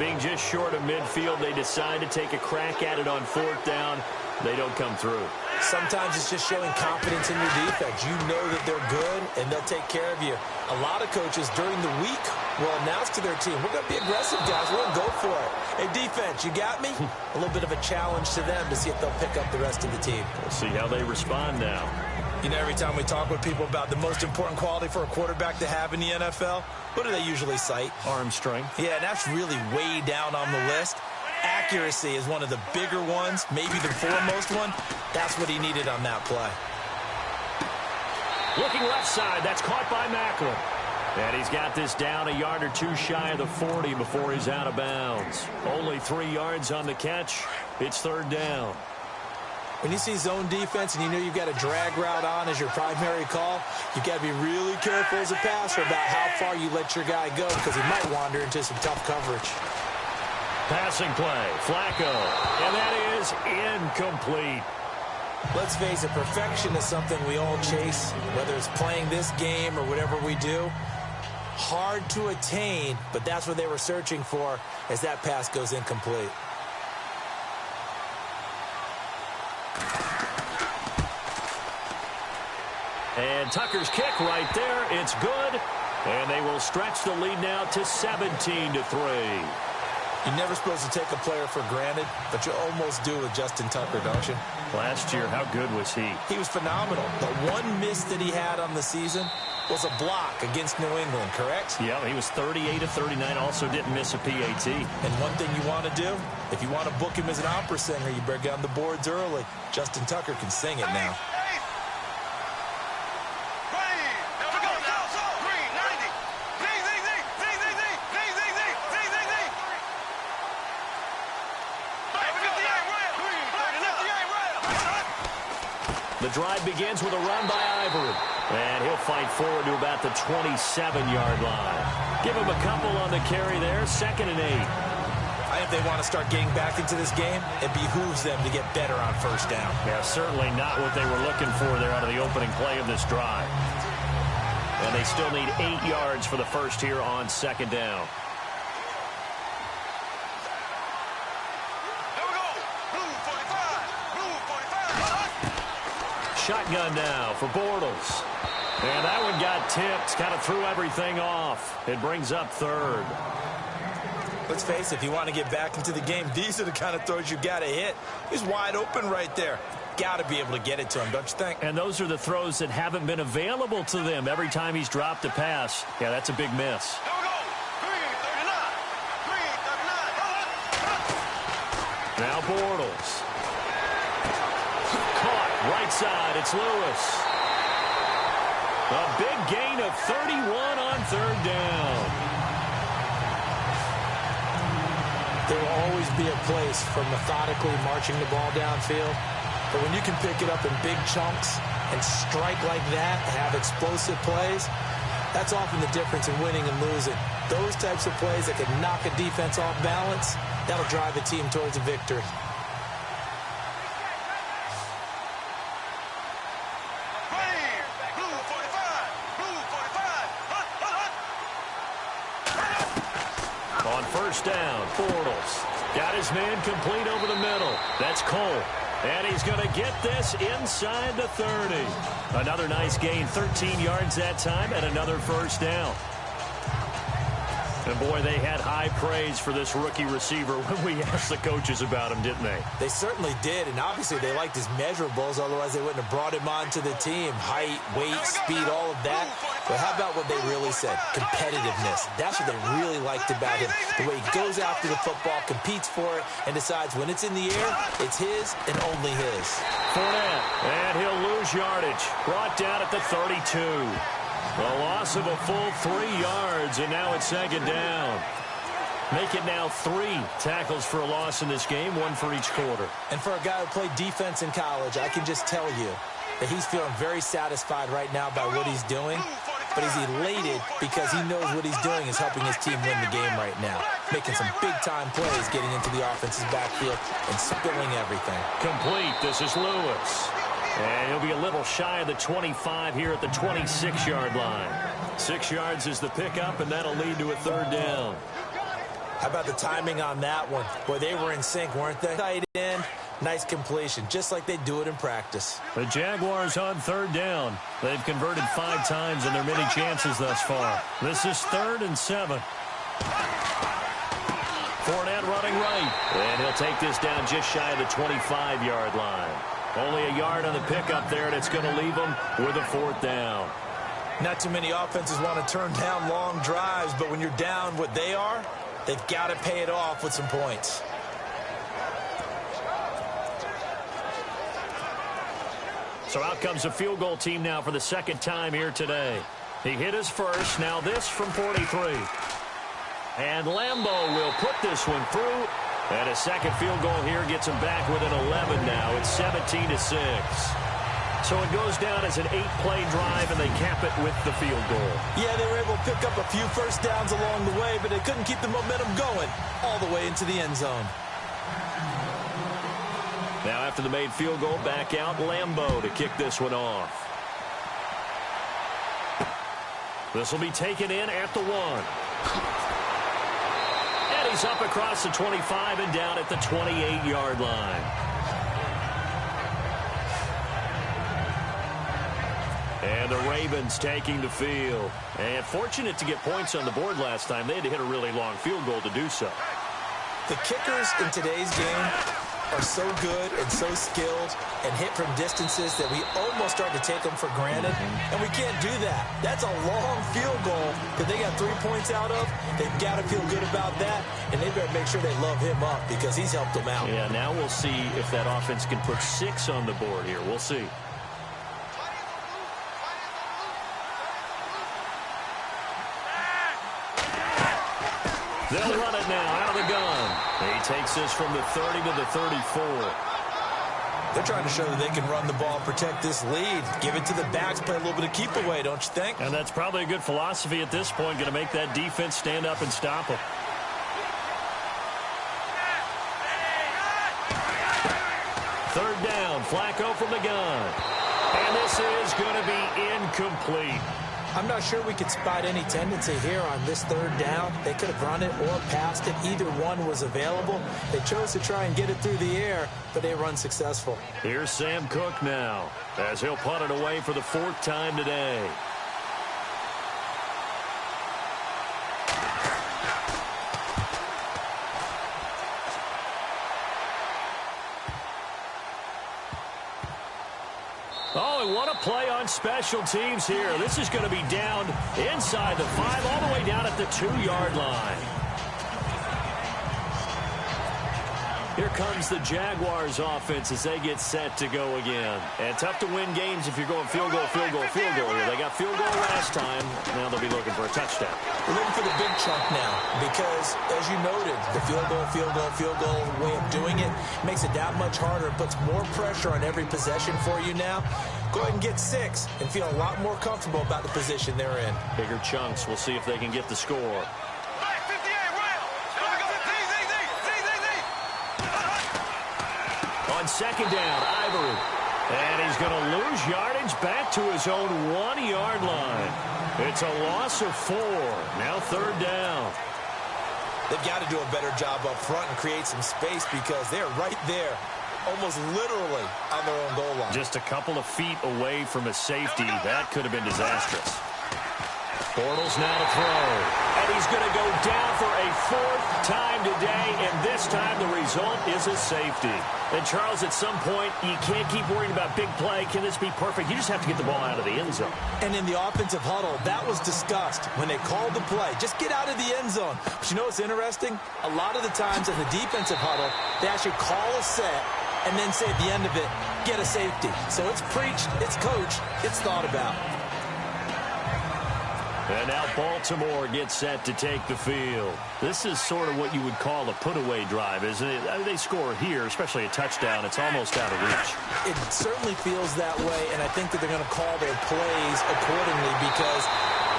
Being just short of midfield, they decide to take a crack at it on 4th down. They don't come through. Sometimes it's just showing confidence in your defense. You know that they're good, and they'll take care of you. A lot of coaches during the week will announce to their team, we're going to be aggressive, guys. We're going to go for it. Hey, defense, you got me? A little bit of a challenge to them to see if they'll pick up the rest of the team. We'll see how they respond now. You know, every time we talk with people about the most important quality for a quarterback to have in the NFL, what do they usually cite? Arm strength. Yeah, that's really way down on the list. Accuracy is one of the bigger ones, maybe the foremost one. That's what he needed on that play. Looking left side, that's caught by Macklin. And he's got this down a yard or two shy of the 40 before he's out of bounds. Only 3 yards on the catch. It's third down. When you see zone defense and you know you've got a drag route on as your primary call, you've got to be really careful as a passer about how far you let your guy go because he might wander into some tough coverage. Passing play, Flacco, and that is incomplete. Let's face it, perfection is something we all chase, whether it's playing this game or whatever we do. Hard to attain, but that's what they were searching for as that pass goes incomplete. And Tucker's kick right there, it's good. And they will stretch the lead now to 17-3. You're never supposed to take a player for granted, but you almost do with Justin Tucker, don't you? Last year, how good was he? He was phenomenal. The one miss that he had on the season was a block against New England, correct? Yeah, he was 38 of 39, also didn't miss a PAT. And one thing you want to do, if you want to book him as an opera singer, you better get on the boards early. Justin Tucker can sing it now. The drive begins with a run by Ivory. And he'll fight forward to about the 27-yard line. Give him a couple on the carry there, 2nd and 8. I think they want to start getting back into this game. It behooves them to get better on first down. Yeah, certainly not what they were looking for there out of the opening play of this drive. And they still need 8 yards for the first here on 2nd down. Shotgun now for Bortles. And that one got tipped. Kind of threw everything off. It brings up 3rd. Let's face it, if you want to get back into the game, these are the kind of throws you got to hit. He's wide open right there. Got to be able to get it to him, don't you think? And those are the throws that haven't been available to them every time he's dropped a pass. Yeah, that's a big miss. Now Bortles. Right side, it's Lewis. A big gain of 31 on 3rd down. There will always be a place for methodically marching the ball downfield. But when you can pick it up in big chunks and strike like that, have explosive plays, that's often the difference in winning and losing. Those types of plays that can knock a defense off balance, that'll drive a team towards a victory. On first down, Bortles got his man complete over the middle. That's Cole. And he's going to get this inside the 30. Another nice gain, 13 yards that time, and another first down. And, boy, they had high praise for this rookie receiver when we asked the coaches about him, didn't they? They certainly did, and obviously they liked his measurables, otherwise they wouldn't have brought him onto the team. Height, weight, speed, all of that. But how about what they really said? Competitiveness. That's what they really liked about him. The way he goes after the football, competes for it, and decides when it's in the air, it's his and only his. Fournette, and he'll lose yardage. Brought down at the 32. A loss of a full 3 yards, and now it's 2nd down. Make it now 3 tackles for a loss in this game, 1 for each quarter. And for a guy who played defense in college, I can just tell you that he's feeling very satisfied right now by what he's doing. But he's elated because he knows what he's doing is helping his team win the game right now. Making some big-time plays, getting into the offense's backfield and spilling everything. Complete. This is Lewis. And he'll be a little shy of the 25 here at the 26-yard line. 6 yards is the pickup, and that'll lead to a 3rd down. How about the timing on that one? Boy, they were in sync, weren't they? Tight end, nice completion, just like they do it in practice. The Jaguars on 3rd down. They've converted 5 times in their many chances thus far. This is 3rd and 7. Fournette running right. And he'll take this down just shy of the 25-yard line. Only a yard on the pickup there, and it's going to leave them with a 4th down. Not too many offenses want to turn down long drives, but when you're down what they are, they've got to pay it off with some points. So out comes a field goal team now for the 2nd time here today. He hit his first, now this from 43. And Lambeau will put this one through. And a 2nd field goal here gets him back within 11 now. It's 17-6. So it goes down as an 8-play drive, and they cap it with the field goal. Yeah, they were able to pick up a few first downs along the way, but they couldn't keep the momentum going all the way into the end zone. Now after the made field goal, back out Lambeau to kick this one off. This will be taken in at the 1. And he's up across the 25 and down at the 28-yard line. And the Ravens taking the field. And fortunate to get points on the board last time. They had to hit a really long field goal to do so. The kickers in today's game are so good and so skilled and hit from distances that we almost start to take them for granted, and we can't do that. That's a long field goal that they got 3 points out of. They've got to feel good about that, and they better make sure they love him up because he's helped them out. Yeah, now we'll see if that offense can put 6 on the board here. We'll see. They'll run it now out of the gun. He takes this from the 30 to the 34. They're trying to show that they can run the ball, protect this lead, give it to the backs, play a little bit of keep away, don't you think? And that's probably a good philosophy at this point, going to make that defense stand up and stop them. Third down, Flacco from the gun. And this is going to be incomplete. I'm not sure we could spot any tendency here on this 3rd down. They could have run it or passed it. Either one was available. They chose to try and get it through the air, but they run successful. Here's Sam Cook now, as he'll punt it away for the 4th time today. Oh, and what a play on special teams here. This is going to be down inside the 5, all the way down at the 2-yard line. Here comes the Jaguars offense as they get set to go again. And tough to win games if you're going field goal, field goal, field goal here. They got field goal last time. Now they'll be looking for a touchdown. We're looking for the big chunk now because, as you noted, the field goal way of doing it makes it that much harder. It puts more pressure on every possession for you now. Go ahead and get 6 and feel a lot more comfortable about the position they're in. Bigger chunks. We'll see if they can get the score. On 2nd down, Ivory. And he's going to lose yardage back to his own 1-yard line. It's a loss of 4. Now 3rd down. They've got to do a better job up front and create some space because they're right there, almost literally on their own goal line. Just a couple of feet away from a safety. That could have been disastrous. Bortles now to throw. And he's going to go down for a 4th time today, and this time the result is a safety. And, Charles, at some point, you can't keep worrying about big play. Can this be perfect? You just have to get the ball out of the end zone. And in the offensive huddle, that was discussed when they called the play. Just get out of the end zone. But you know what's interesting? A lot of the times in the defensive huddle, they actually call a set and then say at the end of it, get a safety. So it's preached, it's coached, it's thought about. And now Baltimore gets set to take the field. This is sort of what you would call a put-away drive, isn't it? I mean, they score here, especially a touchdown. It's almost out of reach. It certainly feels that way, and I think that they're going to call their plays accordingly because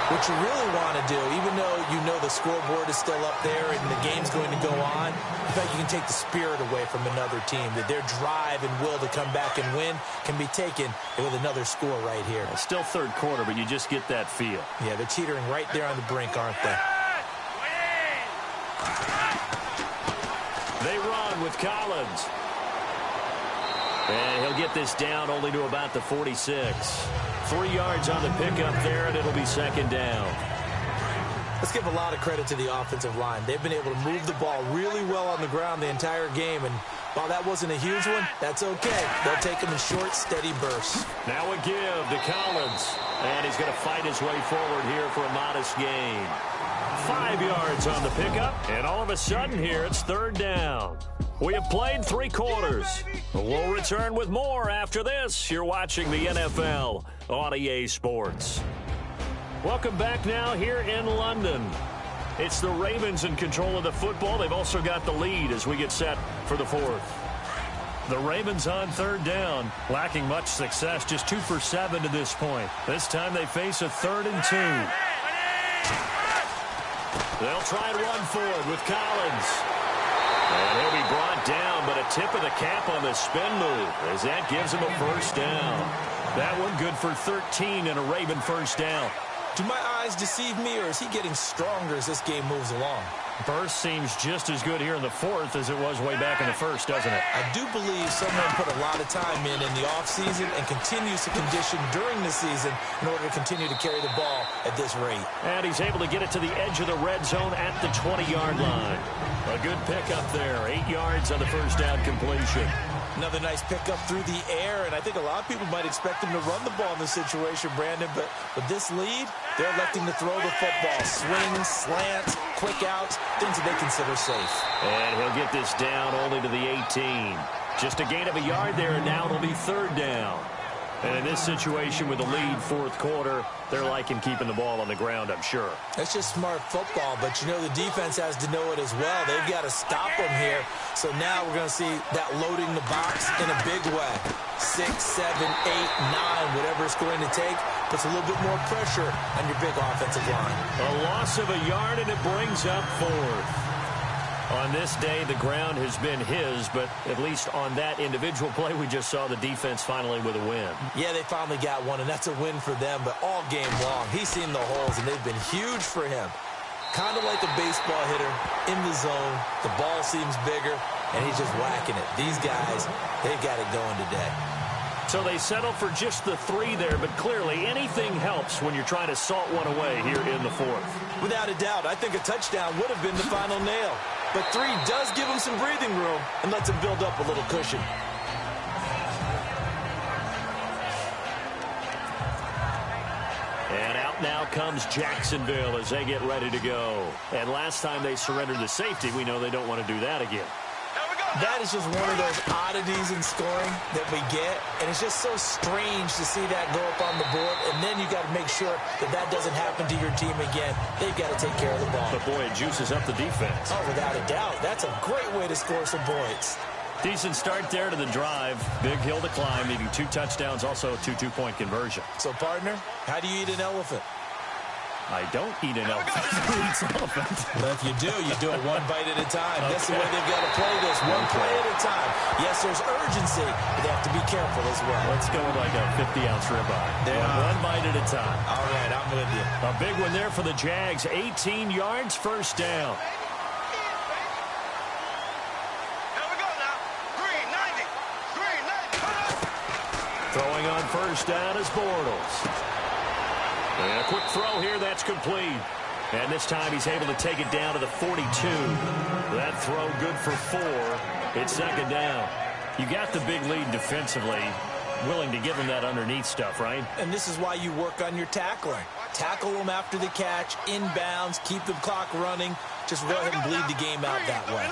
what you really want to do, even though you know the scoreboard is still up there and the game's going to go on, in fact, you can take the spirit away from another team, that their drive and will to come back and win can be taken with another score right here. It's still 3rd quarter, but you just get that feel. Yeah, they're teetering right there on the brink, aren't they? They run with Collins. And he'll get this down only to about the 46. 3 yards on the pickup there, and it'll be 2nd down. Let's give a lot of credit to the offensive line. They've been able to move the ball really well on the ground the entire game, and while that wasn't a huge one, that's okay. They'll take them in short, steady bursts. Now a give to Collins, and he's going to fight his way forward here for a modest gain. 5 yards on the pickup, and all of a sudden here it's third down. We have played 3 quarters. We'll return with more after this. You're watching the NFL on EA Sports. Welcome back now here in London. It's the Ravens in control of the football. They've also got the lead as we get set for the 4th. The Ravens on third down, lacking much success, just 2 for 7 to this point. This time they face a 3rd and 2. They'll try and run forward with Collins. And he'll be brought down, but a tip of the cap on the spin move as that gives him a first down. That one good for 13 and a Raven first down. Do my eyes deceive me, or is he getting stronger as this game moves along? Burst seems just as good here in the 4th as it was way back in the 1st, doesn't it? I do believe someone put a lot of time in the offseason and continues to condition during the season in order to continue to carry the ball at this rate. And he's able to get it to the edge of the red zone at the 20-yard line. A good pickup there, 8 yards on the first down completion. Another nice pickup through the air, and I think a lot of people might expect him to run the ball in this situation, Brandon, but with this lead, they're electing to throw the football. Swings, slants, quick outs, things that they consider safe. And he'll get this down only to the 18. Just a gain of a yard there, and now it'll be third down. And in this situation with the lead 4th quarter, they're liking keeping the ball on the ground, I'm sure. It's just smart football, but you know the defense has to know it as well. They've got to stop them here. So now we're going to see that loading the box in a big way. 6, 7, 8, 9, whatever it's going to take, puts a little bit more pressure on your big offensive line. A loss of a yard, and it brings up 4th. On this day, the ground has been his, but at least on that individual play, we just saw the defense finally with a win. Yeah, they finally got one, and that's a win for them, but all game long, he's seen the holes, and they've been huge for him. Kind of like a baseball hitter in the zone. The ball seems bigger, and he's just whacking it. These guys, they've got it going today. So they settle for just the 3 there, but clearly anything helps when you're trying to salt one away here in the 4th. Without a doubt, I think a touchdown would have been the final nail. But 3 does give him some breathing room and lets him build up a little cushion. And out now comes Jacksonville as they get ready to go. And last time they surrendered the safety, we know they don't want to do that again. That is just one of those oddities in scoring that we get, and it's just so strange to see that go up on the board, and then you got to make sure that that doesn't happen to your team again. They've got to take care of the ball. But boy, it juices up the defense. Oh, without a doubt. That's a great way to score some points. Decent start there to the drive. Big hill to climb, needing 2 touchdowns, also a 2 two-point conversion. So, partner, how do you eat an elephant? I don't eat an elephant. Who eats elephant? But if you do it 1 bite at a time. Okay. That's the way they've got to play this. 1 play at a time. Yes, there's urgency, but they have to be careful as well. Let's go with like a 50-ounce ribeye. 1 bite at a time. All right, I'm with you. A big one there for the Jags. 18 yards, first down. Here we go now. 390. Throwing on first down is Bortles. And a quick throw here, that's complete. And this time he's able to take it down to the 42. That throw good for 4. It's second down. You got the big lead defensively, willing to give him that underneath stuff, right? And this is why you work on your tackling. Tackle them after the catch, inbounds, keep the clock running. Just go ahead and bleed the game out that way.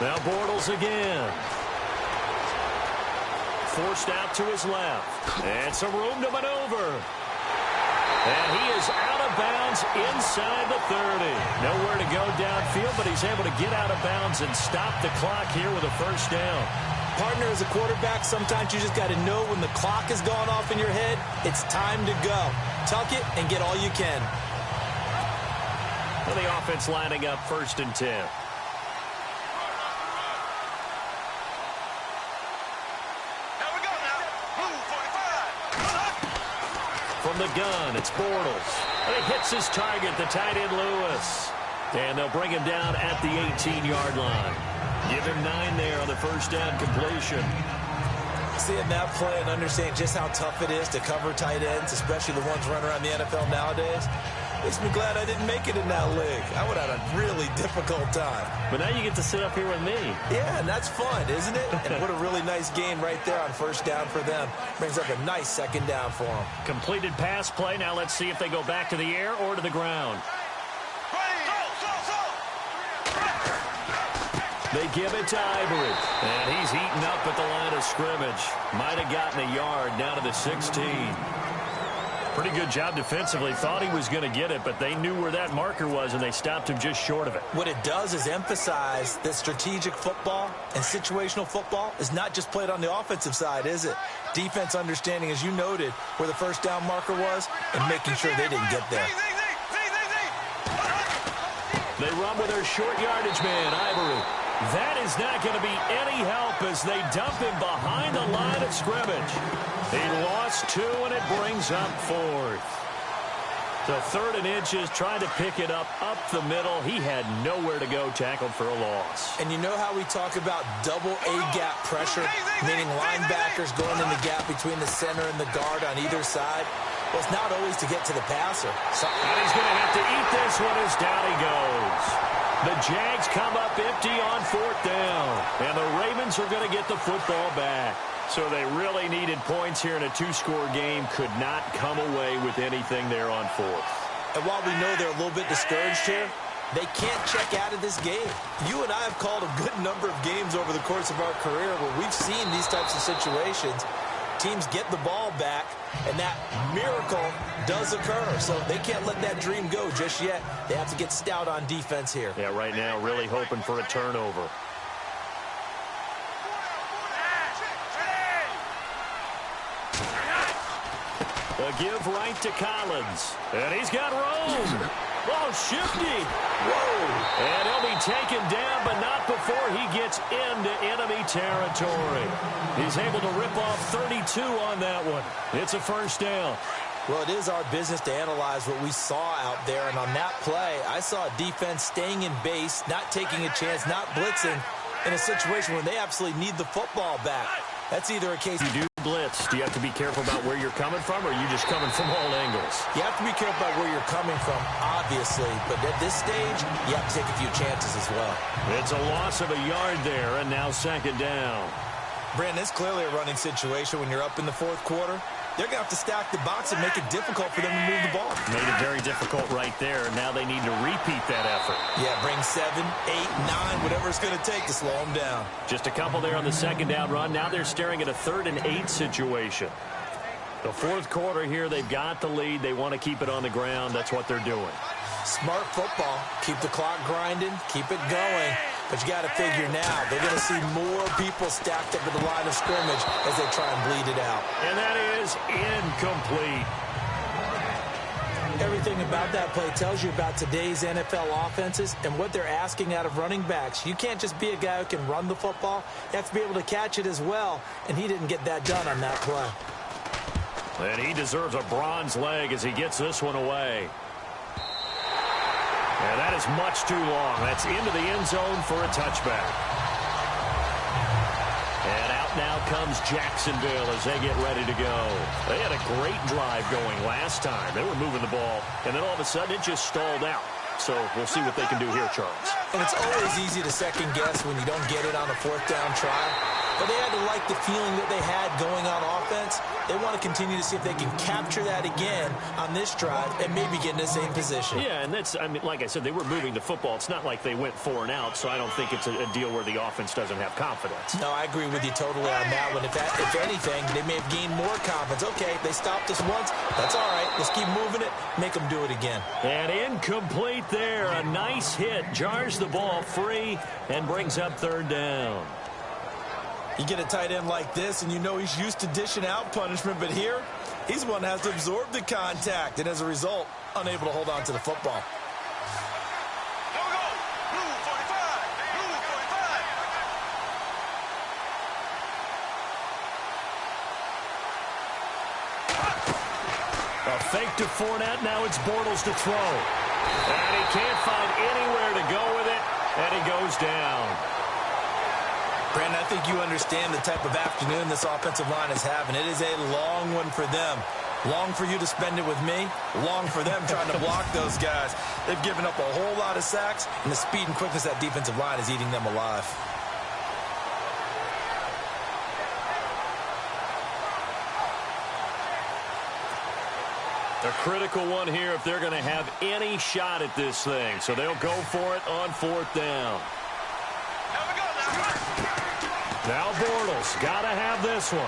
Now Bortles again. Forced out to his left. And some room to maneuver. And he is out of bounds inside the 30. Nowhere to go downfield, but he's able to get out of bounds and stop the clock here with a first down. Partner, as a quarterback, sometimes you just got to know when the clock has gone off in your head, it's time to go. Tuck it and get all you can. Well, the offense lining up 1st and 10. From the gun, it's Bortles. And he hits his target, the tight end Lewis. And they'll bring him down at the 18-yard line. Give him 9 there on the first down completion. Seeing that play and understanding just how tough it is to cover tight ends, especially the ones running around the NFL nowadays, makes me glad I didn't make it in that league. I would have had a really difficult time. But now you get to sit up here with me. Yeah, and that's fun, isn't it? And what a really nice game right there on first down for them. Brings up a nice second down for them. Completed pass play. Now let's see if they go back to the air or to the ground. They give it to Ivory. And he's eaten up at the line of scrimmage. Might have gotten a yard down to the 16. Pretty good job defensively. Thought he was going to get it, but they knew where that marker was, and they stopped him just short of it. What it does is emphasize that strategic football and situational football is not just played on the offensive side, is it? Defense understanding, as you noted, where the first down marker was and making sure they didn't get there. They run with their short yardage man, Ivory. That is not going to be any help as they dump him behind the line of scrimmage. He lost 2, and it brings up 4th. The 3rd and inches, trying to pick it up the middle. He had nowhere to go, tackled for a loss. And you know how we talk about double A-gap pressure, meaning linebackers going in the gap between the center and the guard on either side? Well, it's not always to get to the passer. And he's going to have to eat this one as down he goes. The Jags come up empty on 4th down. And the Ravens are going to get the football back. So they really needed points here in a 2-score game. Could not come away with anything there on 4th. And while we know they're a little bit discouraged here, they can't check out of this game. You and I have called a good number of games over the course of our career where we've seen these types of situations. Teams get the ball back, and that miracle does occur. So they can't let that dream go just yet. They have to get stout on defense here. Yeah, right now really hoping for a turnover. A give right to Collins. And he's got room. Oh, shifty. Whoa. And he'll be taken down, but not before he gets into enemy territory. He's able to rip off 32 on that one. It's a first down. Well, it is our business to analyze what we saw out there. And on that play, I saw a defense staying in base, not taking a chance, not blitzing in a situation where they absolutely need the football back. That's either a case you do blitz. Do you have to be careful about where you're coming from, or are you just coming from all angles? You have to be careful about where you're coming from, obviously. But at this stage, you have to take a few chances as well. It's a loss of a yard there, and now second down. Brandon, it's clearly a running situation when you're up in the 4th quarter. They're going to have to stack the box and make it difficult for them to move the ball. Made it very difficult right there. Now they need to repeat that effort. Yeah, bring 7, 8, 9, whatever it's going to take to slow them down. Just a couple there on the second down run. Now they're staring at a 3rd and 8 situation. The 4th quarter here, they've got the lead. They want to keep it on the ground. That's what they're doing. Smart football. Keep the clock grinding. Keep it going. But you got to figure now, they're going to see more people stacked up at the line of scrimmage as they try and bleed it out. And that is incomplete. Everything about that play tells you about today's NFL offenses and what they're asking out of running backs. You can't just be a guy who can run the football. You have to be able to catch it as well, and he didn't get that done on that play. And he deserves a bronze leg as he gets this one away. And that is much too long. That's into the end zone for a touchback. And out now comes Jacksonville as they get ready to go. They had a great drive going last time. They were moving the ball, and then all of a sudden it just stalled out. So we'll see what they can do here, Charles. And it's always easy to second guess when you don't get it on a 4th down try. But they had to like the feeling that they had going on offense. They want to continue to see if they can capture that again on this drive and maybe get in the same position. Yeah, and that's, I mean, like I said, they were moving the football. It's not like they went 4 and out, so I don't think it's a deal where the offense doesn't have confidence. No, I agree with you totally on that one. If anything, they may have gained more confidence. Okay, they stopped us once. That's all right. Let's keep moving it. Make them do it again. And incomplete there. A nice hit. Jars the ball free and brings up 3rd down. You get a tight end like this, and you know he's used to dishing out punishment, but here, he's the one that has to absorb the contact, and as a result, unable to hold on to the football. Blue 45. Blue 45. A fake to Fournette. Now it's Bortles to throw. And he can't find anywhere to go with it, and he goes down. Brandon, I think think you understand the type of afternoon this offensive line is having. It is a long one for them. Long for you to spend it with me. Long for them trying to block those guys. They've given up a whole lot of sacks, and the speed and quickness of that defensive line is eating them alive. A critical one here if they're going to have any shot at this thing. So they'll go for it on 4th down. Now Bortles got to have this one.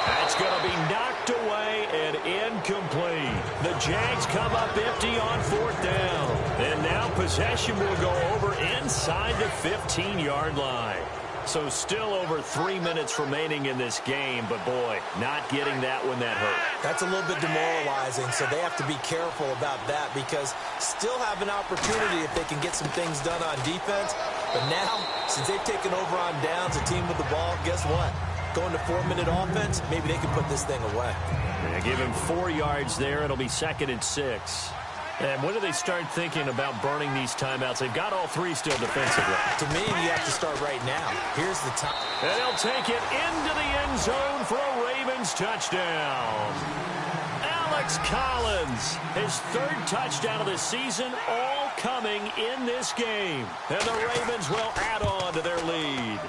That's going to be knocked away and incomplete. The Jags come up empty on 4th down. And now possession will go over inside the 15-yard line. So still over 3 minutes remaining in this game, but boy, not getting that when that hurt. That's a little bit demoralizing, so they have to be careful about that because still have an opportunity if they can get some things done on defense. But now, since they've taken over on downs, a team with the ball, guess what? Going to 4-minute offense, maybe they can put this thing away. Yeah, give him 4 yards there. It'll be 2nd and 6. And when do they start thinking about burning these timeouts? They've got all 3 still defensively. To me, you have to start right now. Here's the time. And he'll take it into the end zone for a Ravens touchdown. Alex Collins, his 3rd touchdown of the season, all coming in this game. And the Ravens will add on to their lead.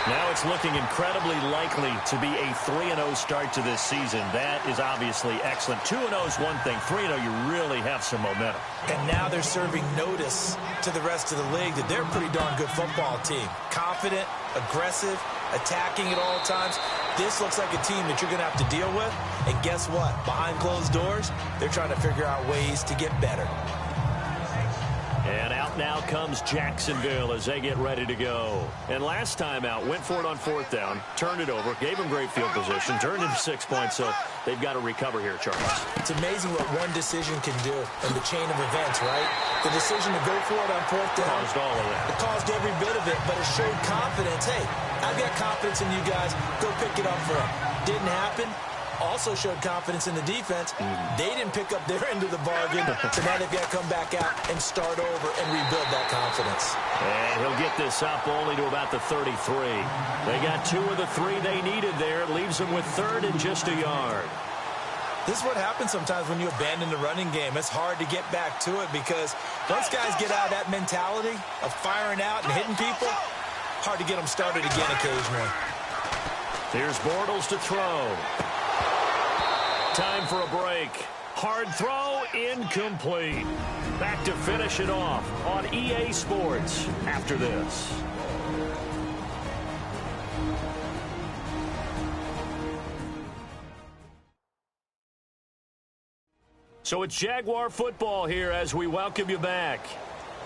Now it's looking incredibly likely to be a 3-0 start to this season. That is obviously excellent. 2-0 is one thing. 3-0, you really have some momentum. And now they're serving notice to the rest of the league that they're a pretty darn good football team. Confident, aggressive, attacking at all times. This looks like a team that you're going to have to deal with. And guess what? Behind closed doors, they're trying to figure out ways to get better. And out now comes Jacksonville as they get ready to go. And last time out, went for it on 4th down, turned it over, gave them great field position, turned into 6 points, so they've got to recover here, Charles. It's amazing what one decision can do in the chain of events, right? The decision to go for it on 4th down. Caused all of that. It caused every bit of it, but it showed confidence. Hey, I've got confidence in you guys. Go pick it up for them. Didn't happen. Also showed confidence in the defense. They didn't pick up their end of the bargain, so now they've got to come back out and start over and rebuild that confidence. And he'll get this up only to about the 33. They got 2 of the 3 they needed there. It leaves them with 3rd and just a yard. This is what happens sometimes when you abandon the running game. It's hard to get back to it because once guys get out of that mentality of firing out and hitting people, hard to get them started again occasionally. Here's Bortles to throw. Time for a break. Hard throw, incomplete. Back to finish it off on EA Sports after this. So it's Jaguar football here as we welcome you back.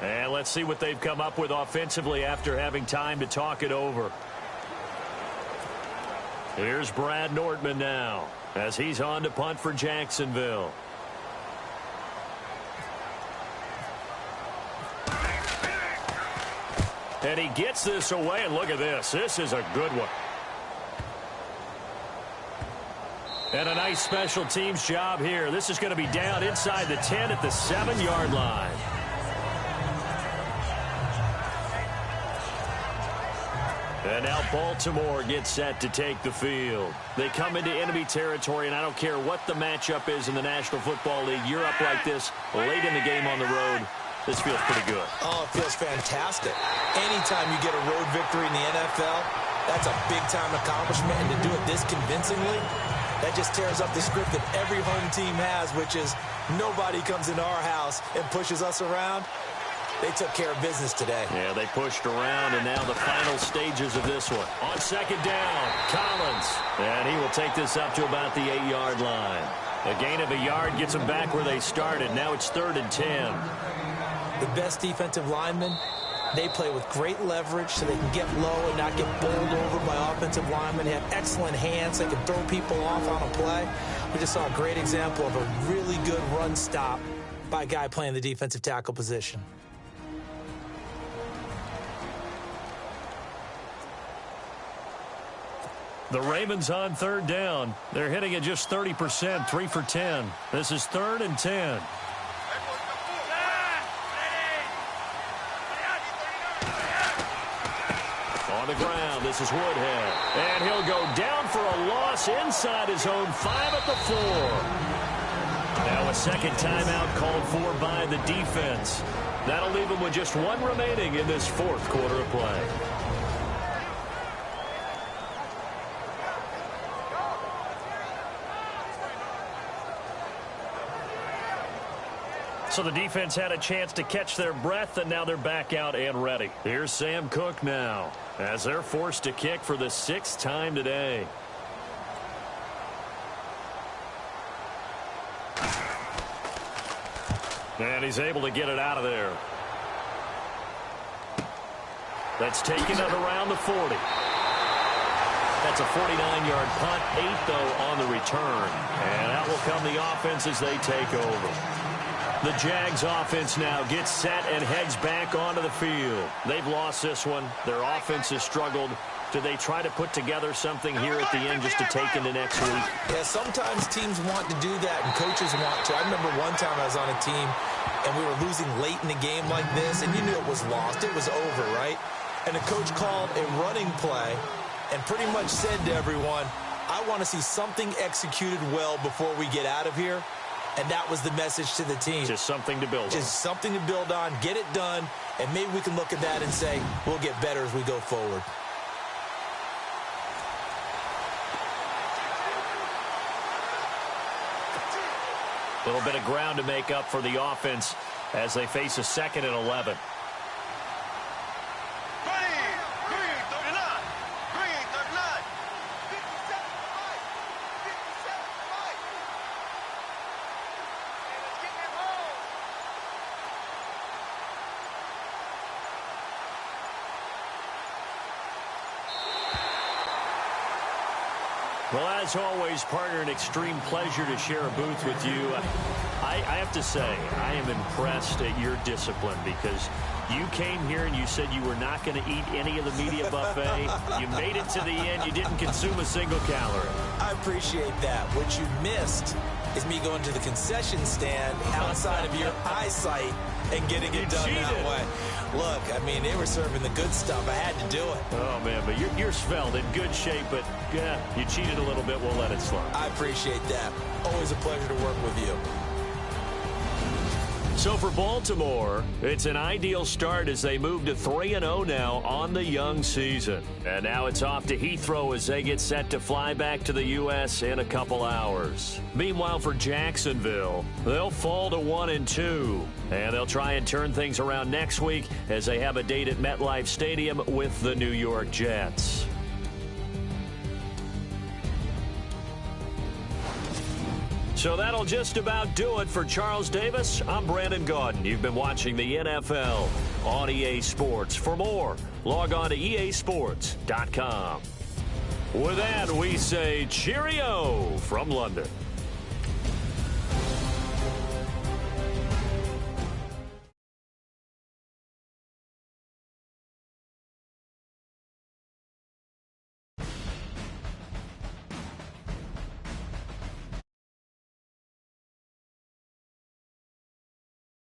And let's see what they've come up with offensively after having time to talk it over. Here's Brad Nordman now as he's on to punt for Jacksonville. And he gets this away, and look at this. This is a good one. And a nice special teams job here. This is going to be down inside the 10 at the 7-yard line. And now Baltimore gets set to take the field. They come into enemy territory, and I don't care what the matchup is in the National Football League. You're up like this late in the game on the road. This feels pretty good. Oh, it feels fantastic. Anytime you get a road victory in the NFL, that's a big-time accomplishment. And to do it this convincingly, that just tears up the script that every home team has, which is nobody comes into our house and pushes us around. They took care of business today. Yeah, they pushed around, and now the final stages of this one. On 2nd down, Collins. And he will take this up to about the 8-yard line. A gain of a yard gets them back where they started. Now it's 3rd and 10. The best defensive linemen, they play with great leverage so they can get low and not get bowled over by offensive linemen. They have excellent hands. They can throw people off on a play. We just saw a great example of a really good run stop by a guy playing the defensive tackle position. The Ravens on 3rd down. They're hitting at just 30%, 3 for 10. This is 3rd and 10. On the ground, this is Woodhead. And he'll go down for a loss inside his own 5 at the 4. Now a second timeout called for by the defense. That'll leave him with just 1 remaining in this 4th quarter of play. So the defense had a chance to catch their breath, and now they're back out and ready. Here's Sam Cook now, as they're forced to kick for the 6th time today. And he's able to get it out of there. That's taken it around the 40. That's a 49-yard punt, 8 though on the return. And out will come the offense as they take over. The Jags offense now gets set and heads back onto the field. They've lost this one. Their offense has struggled. Do they try to put together something here at the end just to take into next week? Yeah, sometimes teams want to do that and coaches want to. I remember one time I was on a team and we were losing late in the game like this, and you knew it was lost. It was over, right? And the coach called a running play and pretty much said to everyone, I want to see something executed well before we get out of here. And that was the message to the team. Just something to build on. Just something to build on, get it done, and maybe we can look at that and say, we'll get better as we go forward. A little bit of ground to make up for the offense as they face a 2nd and 11. Well, as always, partner, an extreme pleasure to share a booth with you. I have to say, I am impressed at your discipline because you came here and you said you were not going to eat any of the media buffet. You made it to the end. You didn't consume a single calorie. I appreciate that. What you missed is me going to the concession stand outside of your eyesight and getting it done that way. Look, I mean, they were serving the good stuff. I had to do it. Oh, man, but you're svelte, in good shape, but, yeah, you cheated a little bit. We'll let it slide. I appreciate that. Always a pleasure to work with you. So for Baltimore, it's an ideal start as they move to 3-0 now on the young season. And now it's off to Heathrow as they get set to fly back to the U.S. in a couple hours. Meanwhile, for Jacksonville, they'll fall to 1-2. And they'll try and turn things around next week as they have a date at MetLife Stadium with the New York Jets. So that'll just about do it for Charles Davis. I'm Brandon Gaudin. You've been watching the NFL on EA Sports. For more, log on to easports.com. With that, we say cheerio from London.